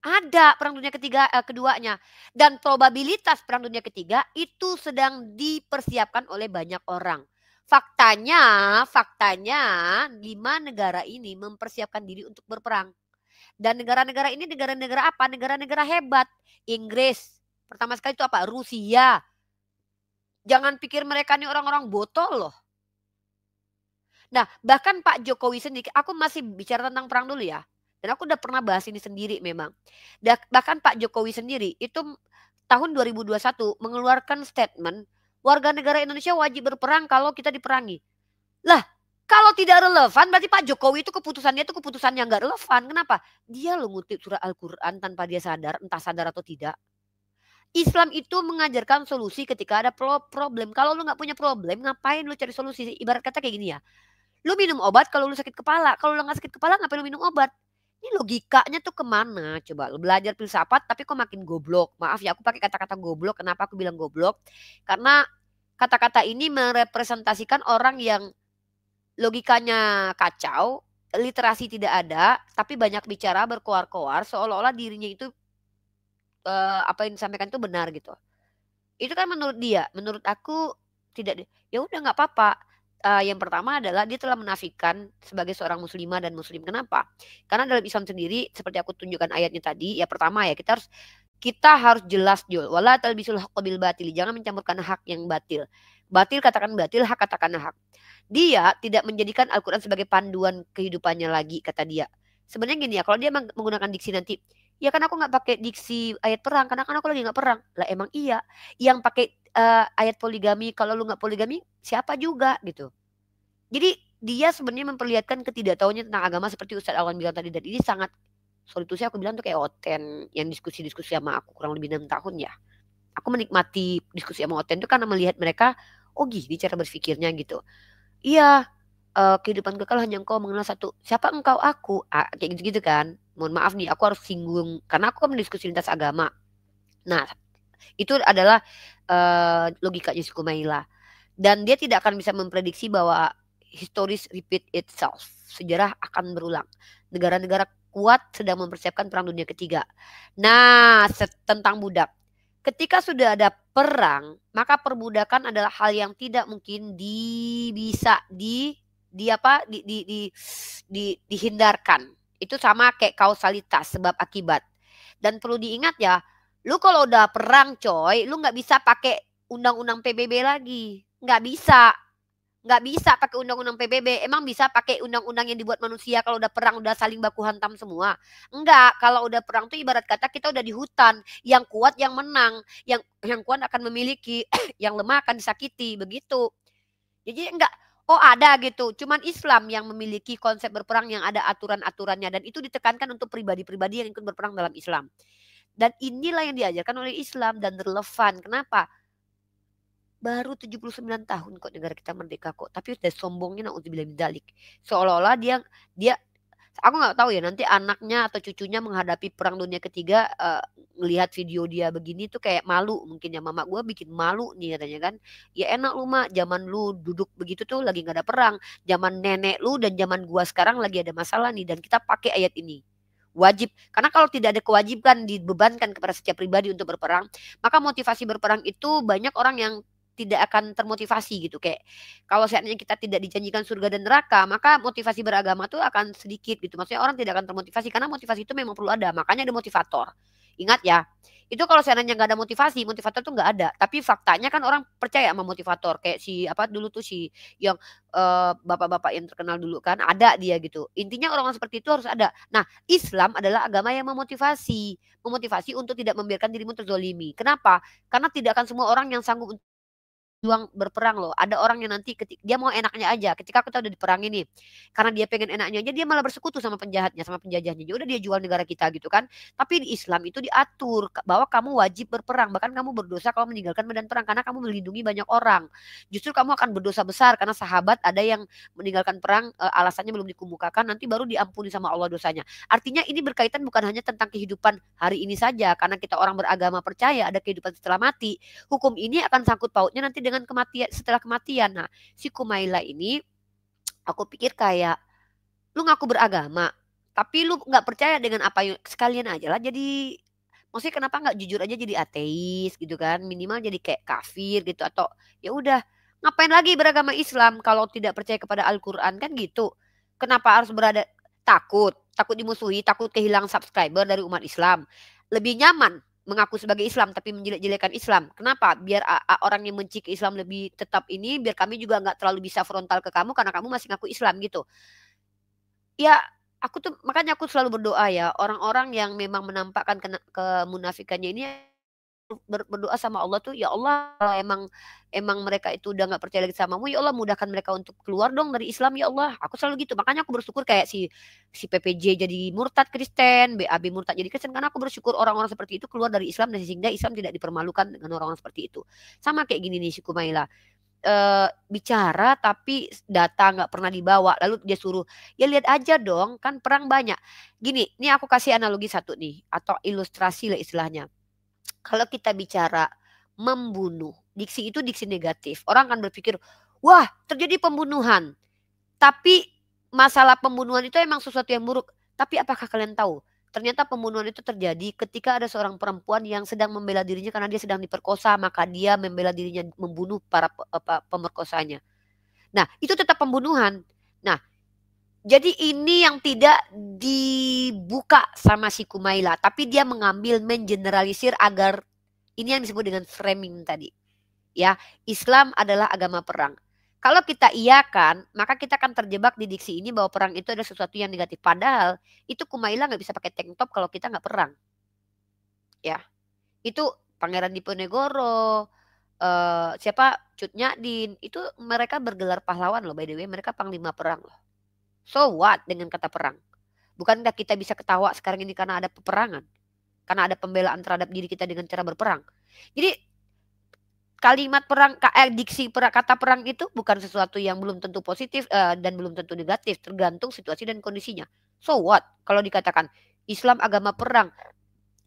Ada perang dunia keduanya. Dan probabilitas perang dunia ketiga itu sedang dipersiapkan oleh banyak orang. Faktanya 5 negara ini mempersiapkan diri untuk berperang. Dan negara-negara ini negara-negara apa? Negara-negara hebat. Inggris, pertama sekali itu apa? Rusia. Jangan pikir mereka ini orang-orang botol loh. Nah, bahkan Pak Jokowi sendiri, aku masih bicara tentang perang dulu ya. Dan aku udah pernah bahas ini sendiri memang. Bahkan Pak Jokowi sendiri itu tahun 2021 mengeluarkan statement, warga negara Indonesia wajib berperang kalau kita diperangi. Lah, kalau tidak relevan berarti Pak Jokowi itu keputusannya yang gak relevan. Kenapa? Dia lo ngutip surah Al-Quran tanpa dia sadar, entah sadar atau tidak. Islam itu mengajarkan solusi ketika ada problem. Kalau lu gak punya problem, ngapain lu cari solusi? Ibarat kata kayak gini ya. Lu minum obat kalau lu sakit kepala. Kalau lu gak sakit kepala, ngapain lu minum obat? Ini logikanya tuh kemana? Coba lu belajar filsafat tapi kok makin goblok. Maaf ya, aku pakai kata-kata goblok. Kenapa aku bilang goblok? Karena kata-kata ini merepresentasikan orang yang logikanya kacau, literasi tidak ada, tapi banyak bicara, berkoar-koar, seolah-olah dirinya itu apa yang disampaikan itu benar gitu. Itu kan menurut dia. Menurut aku tidak. Ya udah nggak apa-apa. Yang pertama adalah dia telah menafikan sebagai seorang muslimah dan muslim. Kenapa? Karena dalam Islam sendiri seperti aku tunjukkan ayatnya tadi, ya pertama ya kita harus jelas Jul. Wala talbisul haqqo bil batil. Jangan mencampurkan hak yang batil. Batil katakan batil, hak katakan hak. Dia tidak menjadikan Al-Quran sebagai panduan kehidupannya lagi, kata dia. Sebenarnya gini ya, kalau dia menggunakan diksi nanti, ya kan aku nggak pakai diksi ayat perang, karena kan aku lagi nggak perang. Lah emang iya, yang pakai ayat poligami, kalau lu nggak poligami siapa juga gitu. Jadi dia sebenarnya memperlihatkan ketidaktahuannya tentang agama seperti Ustadz Awan bilang tadi, dan ini sangat, sorry tuh aku bilang tuh kayak Oten yang diskusi-diskusi sama aku kurang lebih 6 tahun ya. Aku menikmati diskusi sama Oten itu karena melihat mereka, oh gini cara berpikirnya gitu. Iya, kehidupan kekal hanya engkau mengenal satu. Siapa engkau? Aku. Kayak gitu-gitu kan. Mohon maaf nih, aku harus singgung karena aku kan mendiskusi lintas agama. Nah, itu adalah logikanya si Kumaila. Dan dia tidak akan bisa memprediksi bahwa historis repeat itself. Sejarah akan berulang. Negara-negara kuat sedang mempersiapkan perang dunia ketiga. Nah, tentang budak. Ketika sudah ada perang, maka perbudakan adalah hal yang tidak mungkin bisa dihindarkan. Itu sama kayak kausalitas, sebab akibat. Dan perlu diingat ya, lu kalau udah perang coy, lu nggak bisa pakai undang-undang PBB lagi. Nggak bisa pakai undang-undang PBB. Emang bisa pakai undang-undang yang dibuat manusia kalau udah perang, udah saling baku hantam semua? Enggak. Kalau udah perang tuh ibarat kata kita udah di hutan. Yang kuat yang menang. Yang kuat akan memiliki. Yang lemah akan disakiti. Begitu. Jadi enggak. Oh ada gitu. Cuman Islam yang memiliki konsep berperang yang ada aturan-aturannya. Dan itu ditekankan untuk pribadi-pribadi yang ikut berperang dalam Islam. Dan inilah yang diajarkan oleh Islam dan relevan. Kenapa? Baru 79 tahun kok negara kita merdeka kok. Tapi udah sombongnya na'udzubillah min dzalik. Seolah-olah dia aku nggak tahu ya nanti anaknya atau cucunya menghadapi perang dunia ketiga ngelihat video dia begini tuh kayak malu mungkin ya, mama gue bikin malu nih katanya kan. Ya enak lu mak, zaman lu duduk begitu tuh lagi nggak ada perang. Zaman nenek lu dan zaman gua sekarang lagi ada masalah nih dan kita pakai ayat ini. wajib. Karena kalau tidak ada kewajiban dibebankan kepada setiap pribadi untuk berperang, maka motivasi berperang itu banyak orang yang tidak akan termotivasi gitu. Kayak kalau seandainya kita tidak dijanjikan surga dan neraka, maka motivasi beragama tuh akan sedikit gitu. Maksudnya orang tidak akan termotivasi karena motivasi itu memang perlu ada. Makanya ada motivator. Ingat ya, itu kalau seandainya nggak ada motivasi, motivator tuh nggak ada. Tapi faktanya kan orang percaya sama motivator. Kayak si apa dulu tuh si yang bapak-bapak yang terkenal dulu kan ada dia gitu. Intinya orang seperti itu harus ada. Nah, Islam adalah agama yang memotivasi untuk tidak membiarkan dirimu terzolimi. Kenapa? Karena tidak akan semua orang yang sanggup juang berperang loh. Ada orang yang nanti dia mau enaknya aja. Ketika kita udah diperangi nih, karena dia pengen enaknya aja, dia malah bersekutu sama penjahatnya, sama penjajahnya. Ya udah dia jual negara kita gitu kan. Tapi di Islam itu diatur bahwa kamu wajib berperang. Bahkan kamu berdosa kalau meninggalkan medan perang karena kamu melindungi banyak orang. Justru kamu akan berdosa besar karena sahabat ada yang meninggalkan perang alasannya belum dikemukakan, nanti baru diampuni sama Allah dosanya. Artinya ini berkaitan bukan hanya tentang kehidupan hari ini saja, karena kita orang beragama percaya ada kehidupan setelah mati. Hukum ini akan sangkut pautnya nanti dengan kematian, setelah kematian. Nah, si Kumaila ini aku pikir kayak lu ngaku beragama, tapi lu nggak percaya dengan apa yang sekalian aja lah jadi, maksudnya kenapa nggak jujur aja jadi ateis gitu kan, minimal jadi kayak kafir gitu, atau ya udah ngapain lagi beragama Islam kalau tidak percaya kepada Al-Quran kan gitu. Kenapa harus takut dimusuhi, takut kehilangan subscriber dari umat Islam. Lebih nyaman mengaku sebagai Islam tapi menjelek-jelekan Islam. Kenapa? Biar orang yang benci ke Islam lebih tetap ini, biar kami juga nggak terlalu bisa frontal ke kamu karena kamu masih ngaku Islam gitu. Ya, makanya aku selalu berdoa ya, orang-orang yang memang menampakkan kemunafikannya ini berdoa sama Allah tuh, ya Allah kalau emang mereka itu udah nggak percaya lagi samamu, ya Allah mudahkan mereka untuk keluar dong dari Islam ya Allah. Aku selalu gitu. Makanya aku bersyukur kayak si PPJ jadi murtad Kristen, BAB murtad jadi Kristen, karena aku bersyukur orang-orang seperti itu keluar dari Islam dan sehingga Islam tidak dipermalukan dengan orang-orang seperti itu. Sama kayak gini nih si Kumaila. Bicara tapi data nggak pernah dibawa, lalu dia suruh ya lihat aja dong kan perang banyak. Gini, ini aku kasih analogi satu nih atau ilustrasi lah istilahnya. Kalau kita bicara membunuh, diksi itu diksi negatif. Orang akan berpikir, wah terjadi pembunuhan. Tapi masalah pembunuhan itu emang sesuatu yang buruk. Tapi apakah kalian tahu? Ternyata pembunuhan itu terjadi ketika ada seorang perempuan yang sedang membela dirinya karena dia sedang diperkosa. Maka dia membela dirinya membunuh para pemerkosanya. Nah itu tetap pembunuhan. Nah jadi ini yang tidak dibuka sama si Kumaila, tapi dia mengambil mengeneralisir agar ini yang disebut dengan framing tadi. Ya, Islam adalah agama perang. Kalau kita iakan, maka kita akan terjebak di diksi ini bahwa perang itu adalah sesuatu yang negatif. Padahal itu Kumaila nggak bisa pakai tank top kalau kita nggak perang. Ya, itu Pangeran Diponegoro, siapa Cut Nyadin, itu mereka bergelar pahlawan loh, by the way, mereka panglima perang loh. So what dengan kata perang? Bukankah kita bisa ketawa sekarang ini karena ada peperangan? Karena ada pembelaan terhadap diri kita dengan cara berperang. Jadi kalimat perang, diksi kata perang itu bukan sesuatu yang belum tentu positif dan belum tentu negatif. Tergantung situasi dan kondisinya. So what? Kalau dikatakan Islam agama perang.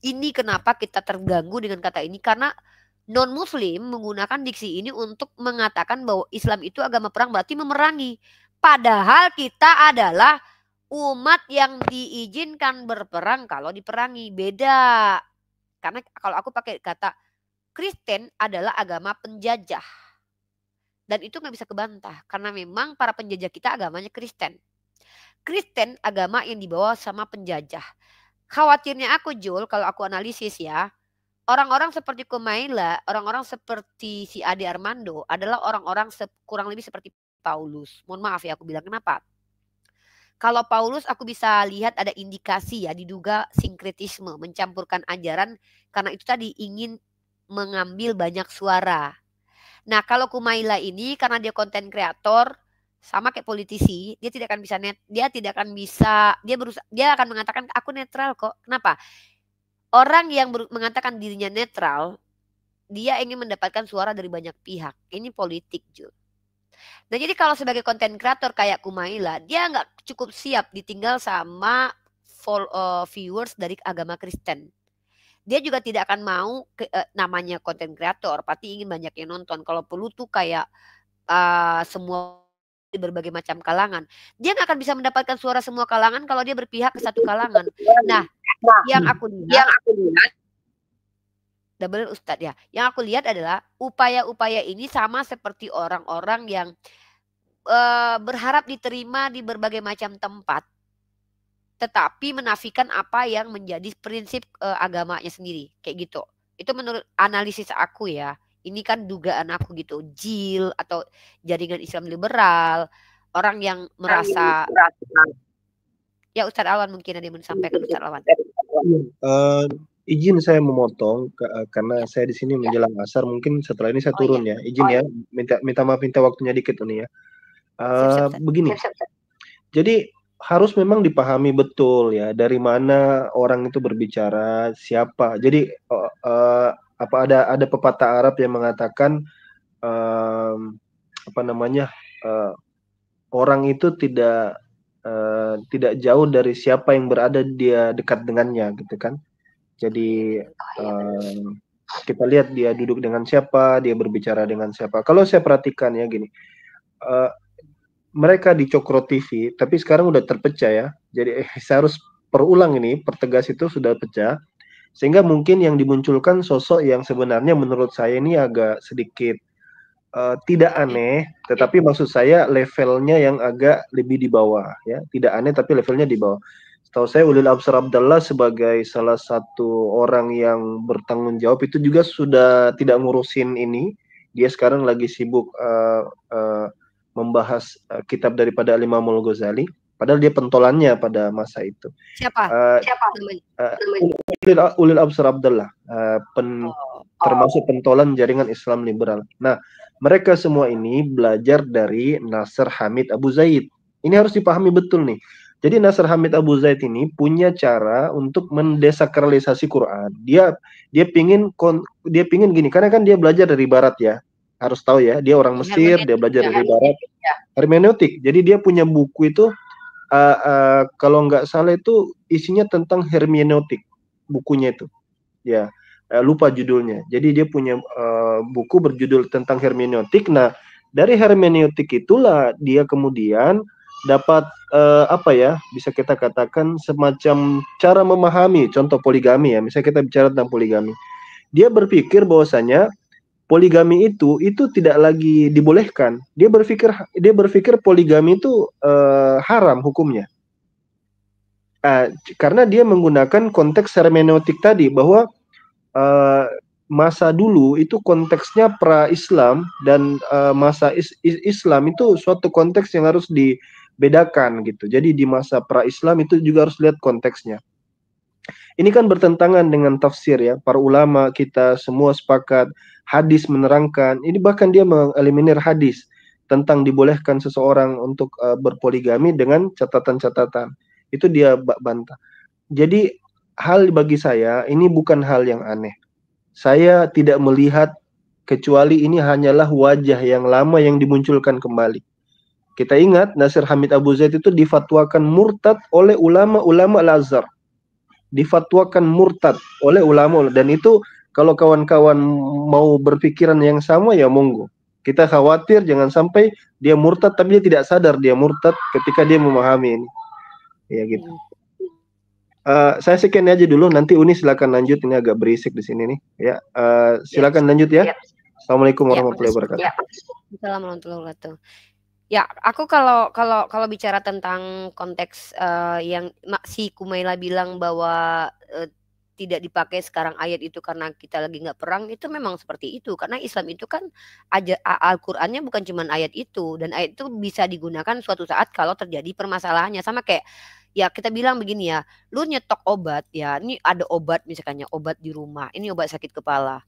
Ini kenapa kita terganggu dengan kata ini? Karena non-muslim menggunakan diksi ini untuk mengatakan bahwa Islam itu agama perang berarti memerangi. Padahal kita adalah umat yang diizinkan berperang kalau diperangi. Beda. Karena kalau aku pakai kata Kristen adalah agama penjajah. Dan itu nggak bisa kebantah. Karena memang para penjajah kita agamanya Kristen. Kristen agama yang dibawa sama penjajah. Khawatirnya aku Jul, kalau aku analisis ya. Orang-orang seperti Kumaila, orang-orang seperti si Ade Armando adalah orang-orang kurang lebih seperti Paulus. Mohon maaf ya aku bilang kenapa. Kalau Paulus aku bisa lihat ada indikasi ya diduga sinkretisme, mencampurkan ajaran karena itu tadi ingin mengambil banyak suara. Nah kalau Kumaila ini karena dia konten kreator sama kayak politisi, dia tidak akan bisa dia akan mengatakan aku netral kok. Kenapa? Orang yang mengatakan dirinya netral, dia ingin mendapatkan suara dari banyak pihak. Ini politik, Jul. Nah jadi kalau sebagai konten kreator kayak Kumaila, dia nggak cukup siap ditinggal sama viewers dari agama Kristen. Dia juga tidak akan mau namanya konten kreator, pasti ingin banyak yang nonton. Kalau perlu tuh kayak semua di berbagai macam kalangan. Dia nggak akan bisa mendapatkan suara semua kalangan kalau dia berpihak ke satu kalangan. Nah, yang aku lihat, double Ustadz ya, yang aku lihat adalah upaya-upaya ini sama seperti orang-orang yang berharap diterima di berbagai macam tempat, tetapi menafikan apa yang menjadi prinsip agamanya sendiri, kayak gitu. Itu menurut analisis aku ya. Ini kan dugaan aku gitu, JIL atau jaringan Islam liberal, orang yang merasa. Ya Ustadz Alwan mungkin ada yang sampaikan Ustadz Alwan. Izin saya memotong karena saya di sini menjelang asar, mungkin setelah ini saya turun ya. Izin ya, minta maaf, minta waktunya dikit nih ya. Begini. Jadi harus memang dipahami betul ya dari mana orang itu berbicara, siapa. Jadi ada pepatah Arab yang mengatakan orang itu tidak jauh dari siapa yang berada dia dekat dengannya gitu kan. Jadi kita lihat dia duduk dengan siapa, dia berbicara dengan siapa. Kalau saya perhatikan ya gini, mereka di Cokro TV, tapi sekarang udah terpecah ya. Jadi saya harus perulang ini, pertegas itu sudah pecah. Sehingga mungkin yang dimunculkan sosok yang sebenarnya menurut saya ini agak sedikit tidak aneh, tetapi maksud saya levelnya yang agak lebih di bawah ya. Tidak aneh tapi levelnya di bawah. Setahu saya Ulil Absar Abdallah sebagai salah satu orang yang bertanggung jawab itu juga sudah tidak ngurusin ini. Dia sekarang lagi sibuk membahas kitab daripada Imamul Ghazali. Padahal dia pentolannya pada masa itu. Siapa? Ulil Absar Abdallah, termasuk pentolan jaringan Islam liberal. Nah, mereka semua ini belajar dari Nasr Hamid Abu Zaid. Ini harus dipahami betul nih. Jadi Nasr Hamid Abu Zaid ini punya cara untuk mendesakralisasi Quran. Dia pingin gini, karena kan dia belajar dari Barat ya. Harus tahu ya, dia orang Mesir, dia belajar dari Barat. Hermeneutik. Jadi dia punya buku itu. Kalau nggak salah itu isinya tentang hermeneutik bukunya itu ya, lupa judulnya. Jadi dia punya buku berjudul tentang hermeneutik. Nah, dari hermeneutik itulah dia kemudian dapat bisa kita katakan semacam cara memahami contoh poligami ya. Misalnya kita bicara tentang poligami, dia berpikir bahwasanya poligami itu tidak lagi dibolehkan. Dia berpikir poligami itu haram hukumnya. Karena dia menggunakan konteks hermeneutik tadi bahwa masa dulu itu konteksnya pra-Islam dan masa Islam itu suatu konteks yang harus dibedakan gitu. Jadi di masa pra-Islam itu juga harus lihat konteksnya. Ini kan bertentangan dengan tafsir ya. Para ulama kita semua sepakat, hadis menerangkan, ini bahkan dia mengeliminir hadis tentang dibolehkan seseorang untuk berpoligami dengan catatan-catatan. Itu dia bantah. Jadi hal bagi saya ini bukan hal yang aneh. Saya tidak melihat kecuali ini hanyalah wajah yang lama yang dimunculkan kembali. Kita ingat Nasr Hamid Abu Zaid itu difatwakan murtad oleh ulama-ulama Al-Azhar. Difatwakan murtad oleh ulama, dan itu kalau kawan-kawan mau berpikiran yang sama ya monggo. Kita khawatir jangan sampai dia murtad tapi dia tidak sadar dia murtad ketika dia memahami ini. Ya gitu. Saya sekian aja dulu, nanti Uni silakan lanjut, ini agak berisik di sini nih. Ya, silakan lanjut ya. Assalamualaikum warahmatullahi wabarakatuh. Assalamualaikum warahmatullahi wabarakatuh. Ya, aku kalau bicara tentang konteks yang si Kumaila bilang bahwa tidak dipakai sekarang ayat itu karena kita lagi nggak perang, itu memang seperti itu. Karena Islam itu kan Al-Qur'annya bukan cuma ayat itu, dan ayat itu bisa digunakan suatu saat kalau terjadi permasalahannya. Sama kayak ya kita bilang begini ya, lu nyetok obat ya, ini ada obat misalnya obat di rumah, ini obat sakit kepala.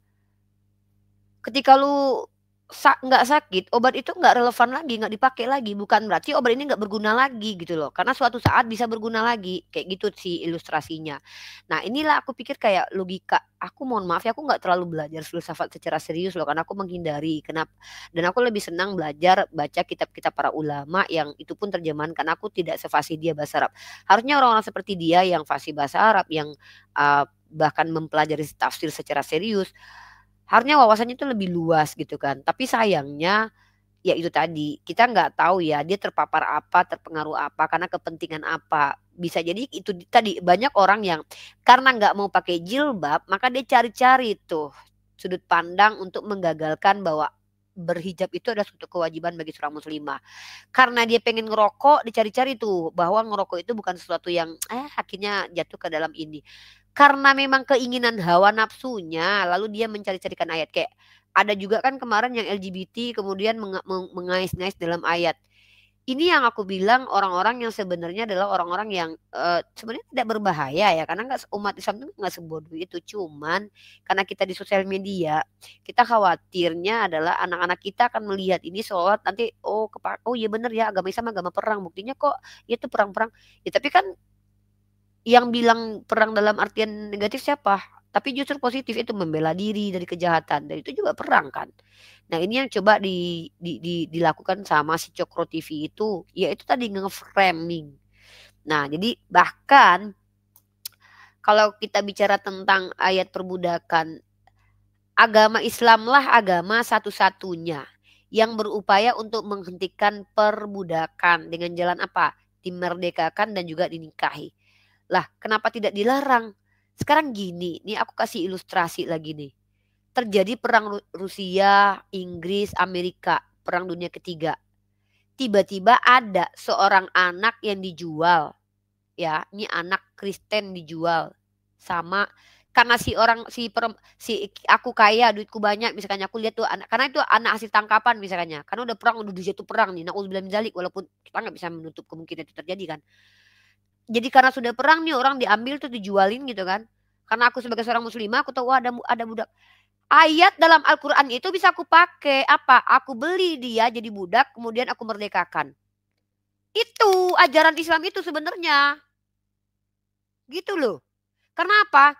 Ketika lu nggak sakit, obat itu nggak relevan lagi, nggak dipakai lagi, bukan berarti obat ini nggak berguna lagi gitu loh, karena suatu saat bisa berguna lagi, kayak gitu sih ilustrasinya. Nah inilah aku pikir kayak logika, aku mohon maaf ya, aku nggak terlalu belajar filsafat secara serius loh, karena aku menghindari, kenapa, dan aku lebih senang belajar baca kitab-kitab para ulama yang itu pun terjemahan, karena aku tidak sefasih dia bahasa Arab. Harusnya orang-orang seperti dia yang fasih bahasa Arab, yang bahkan mempelajari tafsir secara serius, harusnya wawasannya itu lebih luas gitu kan. Tapi sayangnya ya itu tadi, kita nggak tahu ya dia terpapar apa, terpengaruh apa, karena kepentingan apa. Bisa jadi itu tadi, banyak orang yang karena nggak mau pakai jilbab, maka dia cari-cari tuh sudut pandang untuk menggagalkan bahwa berhijab itu adalah suatu kewajiban bagi seorang muslimah. Karena dia pengen ngerokok, dicari-cari tuh bahwa ngerokok itu bukan sesuatu yang akhirnya jatuh ke dalam ini. Karena memang keinginan hawa nafsunya, lalu dia mencari-carikan ayat. Kayak ada juga kan kemarin yang LGBT kemudian mengais-ngais dalam ayat. Ini yang aku bilang orang-orang yang sebenarnya adalah orang-orang yang sebenarnya tidak berbahaya ya, karena umat Islam itu nggak sebodoh itu. Cuman karena kita di sosial media, kita khawatirnya adalah anak-anak kita akan melihat ini sholat nanti oh iya bener ya, agama Islam agama perang, buktinya kok itu perang-perang. Ya tapi kan yang bilang perang dalam artian negatif siapa? Tapi justru positif, itu membela diri dari kejahatan, dan itu juga perang kan. Nah ini yang coba dilakukan sama si Cokro TV itu, yaitu tadi nge-framing. Nah jadi bahkan kalau kita bicara tentang ayat perbudakan, agama Islam lah agama satu-satunya yang berupaya untuk menghentikan perbudakan dengan jalan apa? Dimerdekakan dan juga dinikahi. Lah kenapa tidak dilarang? Sekarang gini, nih aku kasih ilustrasi lagi nih. Terjadi perang Rusia, Inggris, Amerika, perang dunia ketiga. Tiba-tiba ada seorang anak yang dijual. Ya, ini anak Kristen dijual sama karena aku kaya, duitku banyak, misalnya aku lihat tuh anak, karena itu anak hasil tangkapan misalnya. Karena udah perang, udah jatuh perang nih. Nauzubillah min dzalik, walaupun kita nggak bisa menutup kemungkinan itu terjadi kan. Jadi karena sudah perang nih orang diambil tuh dijualin gitu kan. Karena aku sebagai seorang muslimah aku tahu ada budak. Ayat dalam Al-Quran itu bisa aku pakai apa? Aku beli dia jadi budak kemudian aku merdekakan. Itu ajaran Islam itu sebenarnya. Gitu loh. Kenapa?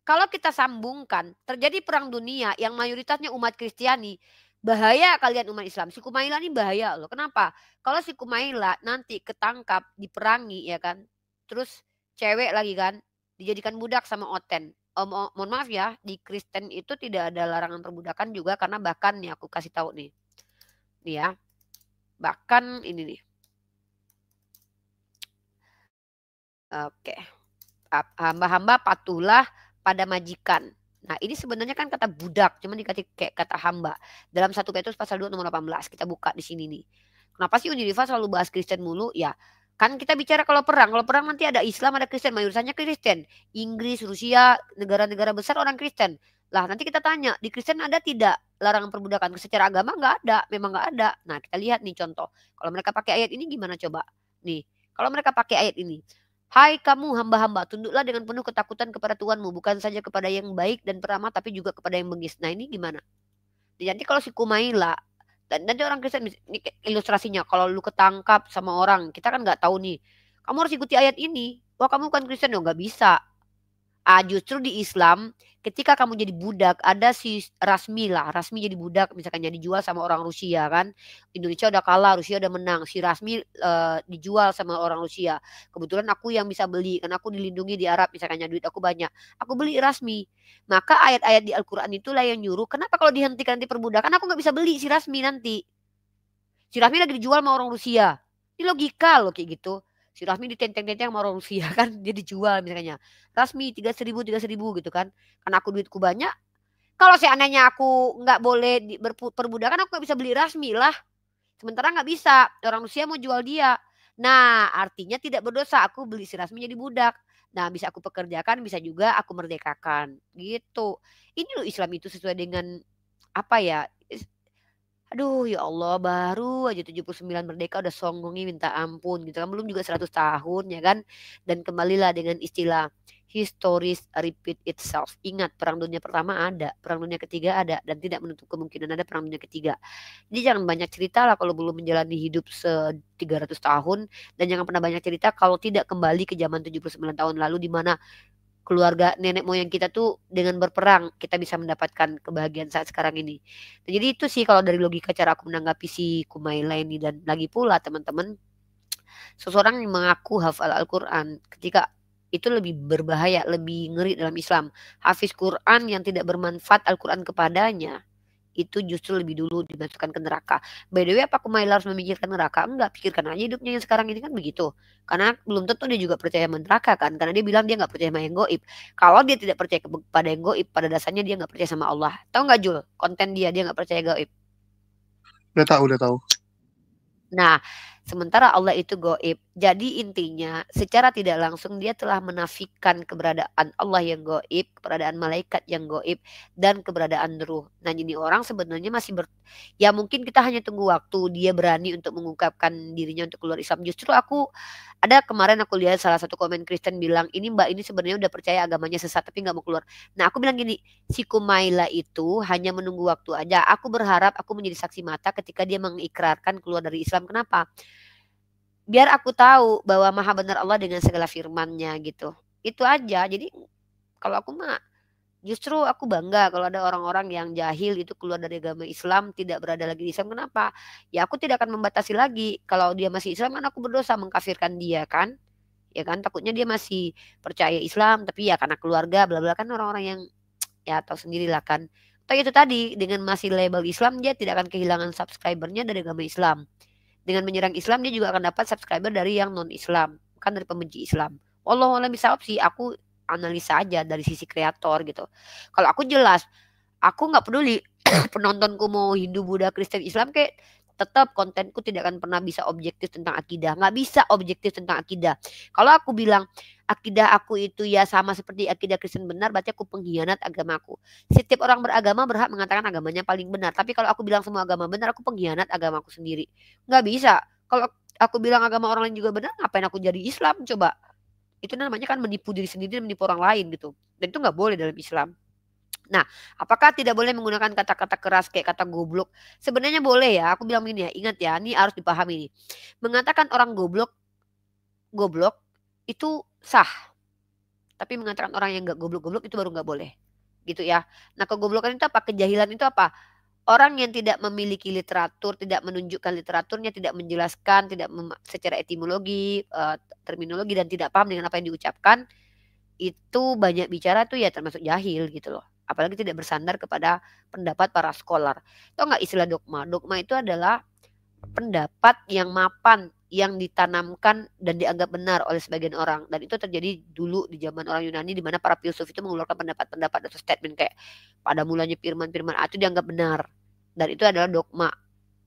Kalau kita sambungkan terjadi perang dunia yang mayoritasnya umat Kristiani. Bahaya kalian umat Islam. Si Kumaila ini bahaya loh. Kenapa? Kalau si Kumaila nanti ketangkap diperangi ya kan. Terus cewek lagi kan dijadikan budak sama Oten. Mohon maaf ya, di Kristen itu tidak ada larangan perbudakan juga, karena bahkan nih aku kasih tahu nih. Nih ya. Bahkan ini nih. Oke. Hamba-hamba patuhlah pada majikan. Nah, ini sebenarnya kan kata budak, cuman dikasih kayak kata hamba. Dalam 1 Petrus pasal 2 nomor 18, kita buka di sini nih. Kenapa sih Uniriva selalu bahas Kristen mulu? Ya, kan kita bicara kalau perang nanti ada Islam, ada Kristen, mayoritasnya Kristen. Inggris, Rusia, negara-negara besar orang Kristen. Lah nanti kita tanya, di Kristen ada tidak larangan perbudakan? Secara agama nggak ada, memang nggak ada. Nah kita lihat nih contoh. Kalau mereka pakai ayat ini gimana coba? Nih, kalau mereka pakai ayat ini. Hai kamu hamba-hamba, tunduklah dengan penuh ketakutan kepada Tuhanmu, bukan saja kepada yang baik dan peramah, tapi juga kepada yang bengis. Nah ini gimana? Jadi kalau si Kumaila, dan nanti orang Kristen, ini ilustrasinya, kalau lu ketangkap sama orang, kita kan nggak tahu nih, kamu harus ikuti ayat ini. Wah kamu bukan Kristen, nggak bisa. Justru di Islam, ketika kamu jadi budak, ada si Rasmi jadi budak, misalkan jadi dijual sama orang Rusia kan. Indonesia udah kalah, Rusia udah menang. Si Rasmi dijual sama orang Rusia. Kebetulan aku yang bisa beli, karena aku dilindungi di Arab, misalkan duit aku banyak. Aku beli Rasmi. Maka ayat-ayat di Al-Quran itulah yang nyuruh, kenapa kalau dihentikan nanti perbudakan, aku nggak bisa beli si Rasmi nanti. Si Rasmi lagi dijual sama orang Rusia. Ini logika loh kayak gitu. Si Rasmi ditenteng-tenteng sama orang Rusia kan, dia dijual misalnya. Rasmi 3.000 gitu kan. Karena aku duitku banyak. Kalau seandainya aku nggak boleh perbudakan, aku nggak bisa beli Rasmi lah. Sementara nggak bisa, orang Rusia mau jual dia. Nah artinya tidak berdosa, aku beli si Rasmi jadi budak. Nah bisa aku pekerjakan, bisa juga aku merdekakan gitu. Ini loh Islam itu sesuai dengan apa ya, aduh ya Allah baru aja 79 merdeka udah songongnya minta ampun gitu kan, belum juga 100 tahun ya kan. Dan kembalilah dengan istilah historis repeat itself. Ingat perang dunia pertama ada, perang dunia ketiga ada, dan tidak menutup kemungkinan ada perang dunia ketiga. Jadi jangan banyak cerita lah kalau belum menjalani hidup 300 tahun, dan jangan pernah banyak cerita kalau tidak kembali ke zaman 79 tahun lalu di mana keluarga nenek moyang kita tuh dengan berperang kita bisa mendapatkan kebahagiaan saat sekarang ini. Nah, jadi itu sih kalau dari logika cara aku menanggapi si Kumaila ini. Dan lagi pula teman-teman, seseorang yang mengaku hafal Al-Quran ketika itu lebih berbahaya, lebih ngeri dalam Islam. Hafiz Quran yang tidak bermanfaat Al-Quran kepadanya, itu justru lebih dulu dimasukkan ke neraka. By the way, apa Kumail harus memikirkan neraka? Enggak, pikirkan aja hidupnya yang sekarang ini kan begitu. Karena belum tentu dia juga percaya sama neraka kan, karena dia bilang dia nggak percaya sama yang goib. Kalau dia tidak percaya kepada yang goib, pada dasarnya dia nggak percaya sama Allah. Tahu nggak Jul? Konten dia nggak percaya goib. Udah tahu. Nah, sementara Allah itu goib. Jadi intinya secara tidak langsung dia telah menafikan keberadaan Allah yang goib, keberadaan malaikat yang goib, dan keberadaan ruh. Nah, jadi orang sebenarnya masih ya mungkin kita hanya tunggu waktu dia berani untuk mengungkapkan dirinya untuk keluar Islam. Justru kemarin aku lihat salah satu komen Kristen bilang, ini Mbak ini sebenarnya udah percaya agamanya sesat tapi nggak mau keluar. Nah, aku bilang gini, si Kumaila itu hanya menunggu waktu aja. Aku berharap aku menjadi saksi mata ketika dia mengikrarkan keluar dari Islam. Kenapa? Biar aku tahu bahwa maha benar Allah dengan segala firman-Nya gitu. Itu aja. Jadi kalau aku mah justru aku bangga kalau ada orang-orang yang jahil itu keluar dari agama Islam, tidak berada lagi di Islam. Kenapa? Ya aku tidak akan membatasi lagi. Kalau dia masih Islam kan aku berdosa mengkafirkan dia kan. Ya kan, takutnya dia masih percaya Islam tapi ya karena keluarga bla bla kan orang-orang yang ya tahu sendirilah kan. Atau itu tadi dengan masih label Islam dia tidak akan kehilangan subscribernya dari agama Islam. Dengan menyerang Islam dia juga akan dapat subscriber dari yang non Islam, bukan dari pembenci Islam. Wallahualam bisa opsi, aku analisa aja dari sisi kreator gitu. Kalau aku jelas, aku nggak peduli penontonku mau Hindu, Buddha, Kristen, Islam kayak tetap kontenku tidak akan pernah bisa objektif tentang akidah. Nggak bisa objektif tentang akidah. Kalau aku bilang akidah aku itu ya sama seperti akidah Kristen benar, berarti aku pengkhianat agamaku. Setiap orang beragama berhak mengatakan agamanya paling benar. Tapi kalau aku bilang semua agama benar, aku pengkhianat agamaku sendiri. Nggak bisa. Kalau aku bilang agama orang lain juga benar, ngapain aku jadi Islam coba? Itu namanya kan menipu diri sendiri dan menipu orang lain gitu. Dan itu nggak boleh dalam Islam. Nah, apakah tidak boleh menggunakan kata-kata keras kayak kata goblok? Sebenarnya boleh ya. Aku bilang gini ya, ingat ya, ini harus dipahami nih. Mengatakan orang goblok itu sah. Tapi mengatakan orang yang nggak goblok-goblok itu baru nggak boleh. Gitu ya. Nah, kegoblokan itu apa? Kejahilan itu apa? Orang yang tidak memiliki literatur, tidak menunjukkan literaturnya, tidak menjelaskan, tidak secara etimologi, terminologi dan tidak paham dengan apa yang diucapkan, itu banyak bicara tuh ya termasuk jahil gitu loh. Apalagi tidak bersandar kepada pendapat para scholar. Tahu nggak istilah dogma? Dogma itu adalah pendapat yang mapan, yang ditanamkan dan dianggap benar oleh sebagian orang. Dan itu terjadi dulu di zaman orang Yunani di mana para filsuf itu mengeluarkan pendapat-pendapat atau statement kayak pada mulanya firman-firman itu dianggap benar. Dan itu adalah dogma.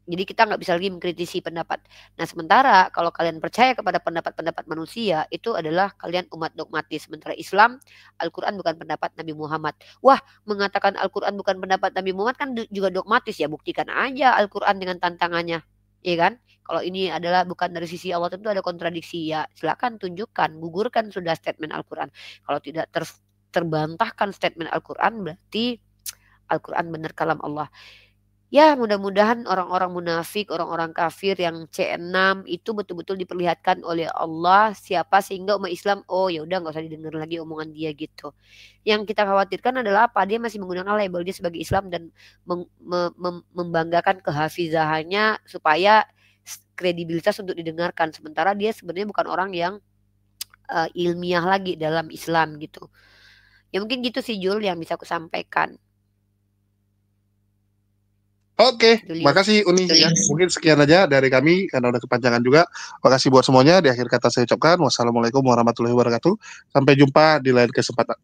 Jadi kita nggak bisa lagi mengkritisi pendapat. Nah sementara kalau kalian percaya kepada pendapat-pendapat manusia, itu adalah kalian umat dogmatis. Sementara Islam, Al-Quran bukan pendapat Nabi Muhammad. Wah, mengatakan Al-Quran bukan pendapat Nabi Muhammad kan juga dogmatis ya. Buktikan aja Al-Quran dengan tantangannya. Iya kan? Kalau ini adalah bukan dari sisi Allah tentu ada kontradiksi ya. Silakan tunjukkan, gugurkan sudah statement Al-Quran. Kalau tidak terbantahkan statement Al-Quran berarti Al-Quran benar kalam Allah. Ya mudah-mudahan orang-orang munafik, orang-orang kafir yang C6 itu betul-betul diperlihatkan oleh Allah siapa sehingga umat Islam oh ya udah nggak usah didengar lagi omongan dia gitu. Yang kita khawatirkan adalah apa? Dia masih menggunakan label dia sebagai Islam dan membanggakan kehafizahannya supaya kredibilitas untuk didengarkan. Sementara dia sebenarnya bukan orang yang ilmiah lagi dalam Islam gitu. Ya mungkin gitu sih Jul yang bisa aku sampaikan. Oke, makasih Uni ya. Mungkin sekian aja dari kami karena udah kepanjangan juga. Makasih buat semuanya. Di akhir kata saya ucapkan wassalamualaikum warahmatullahi wabarakatuh. Sampai jumpa di lain kesempatan.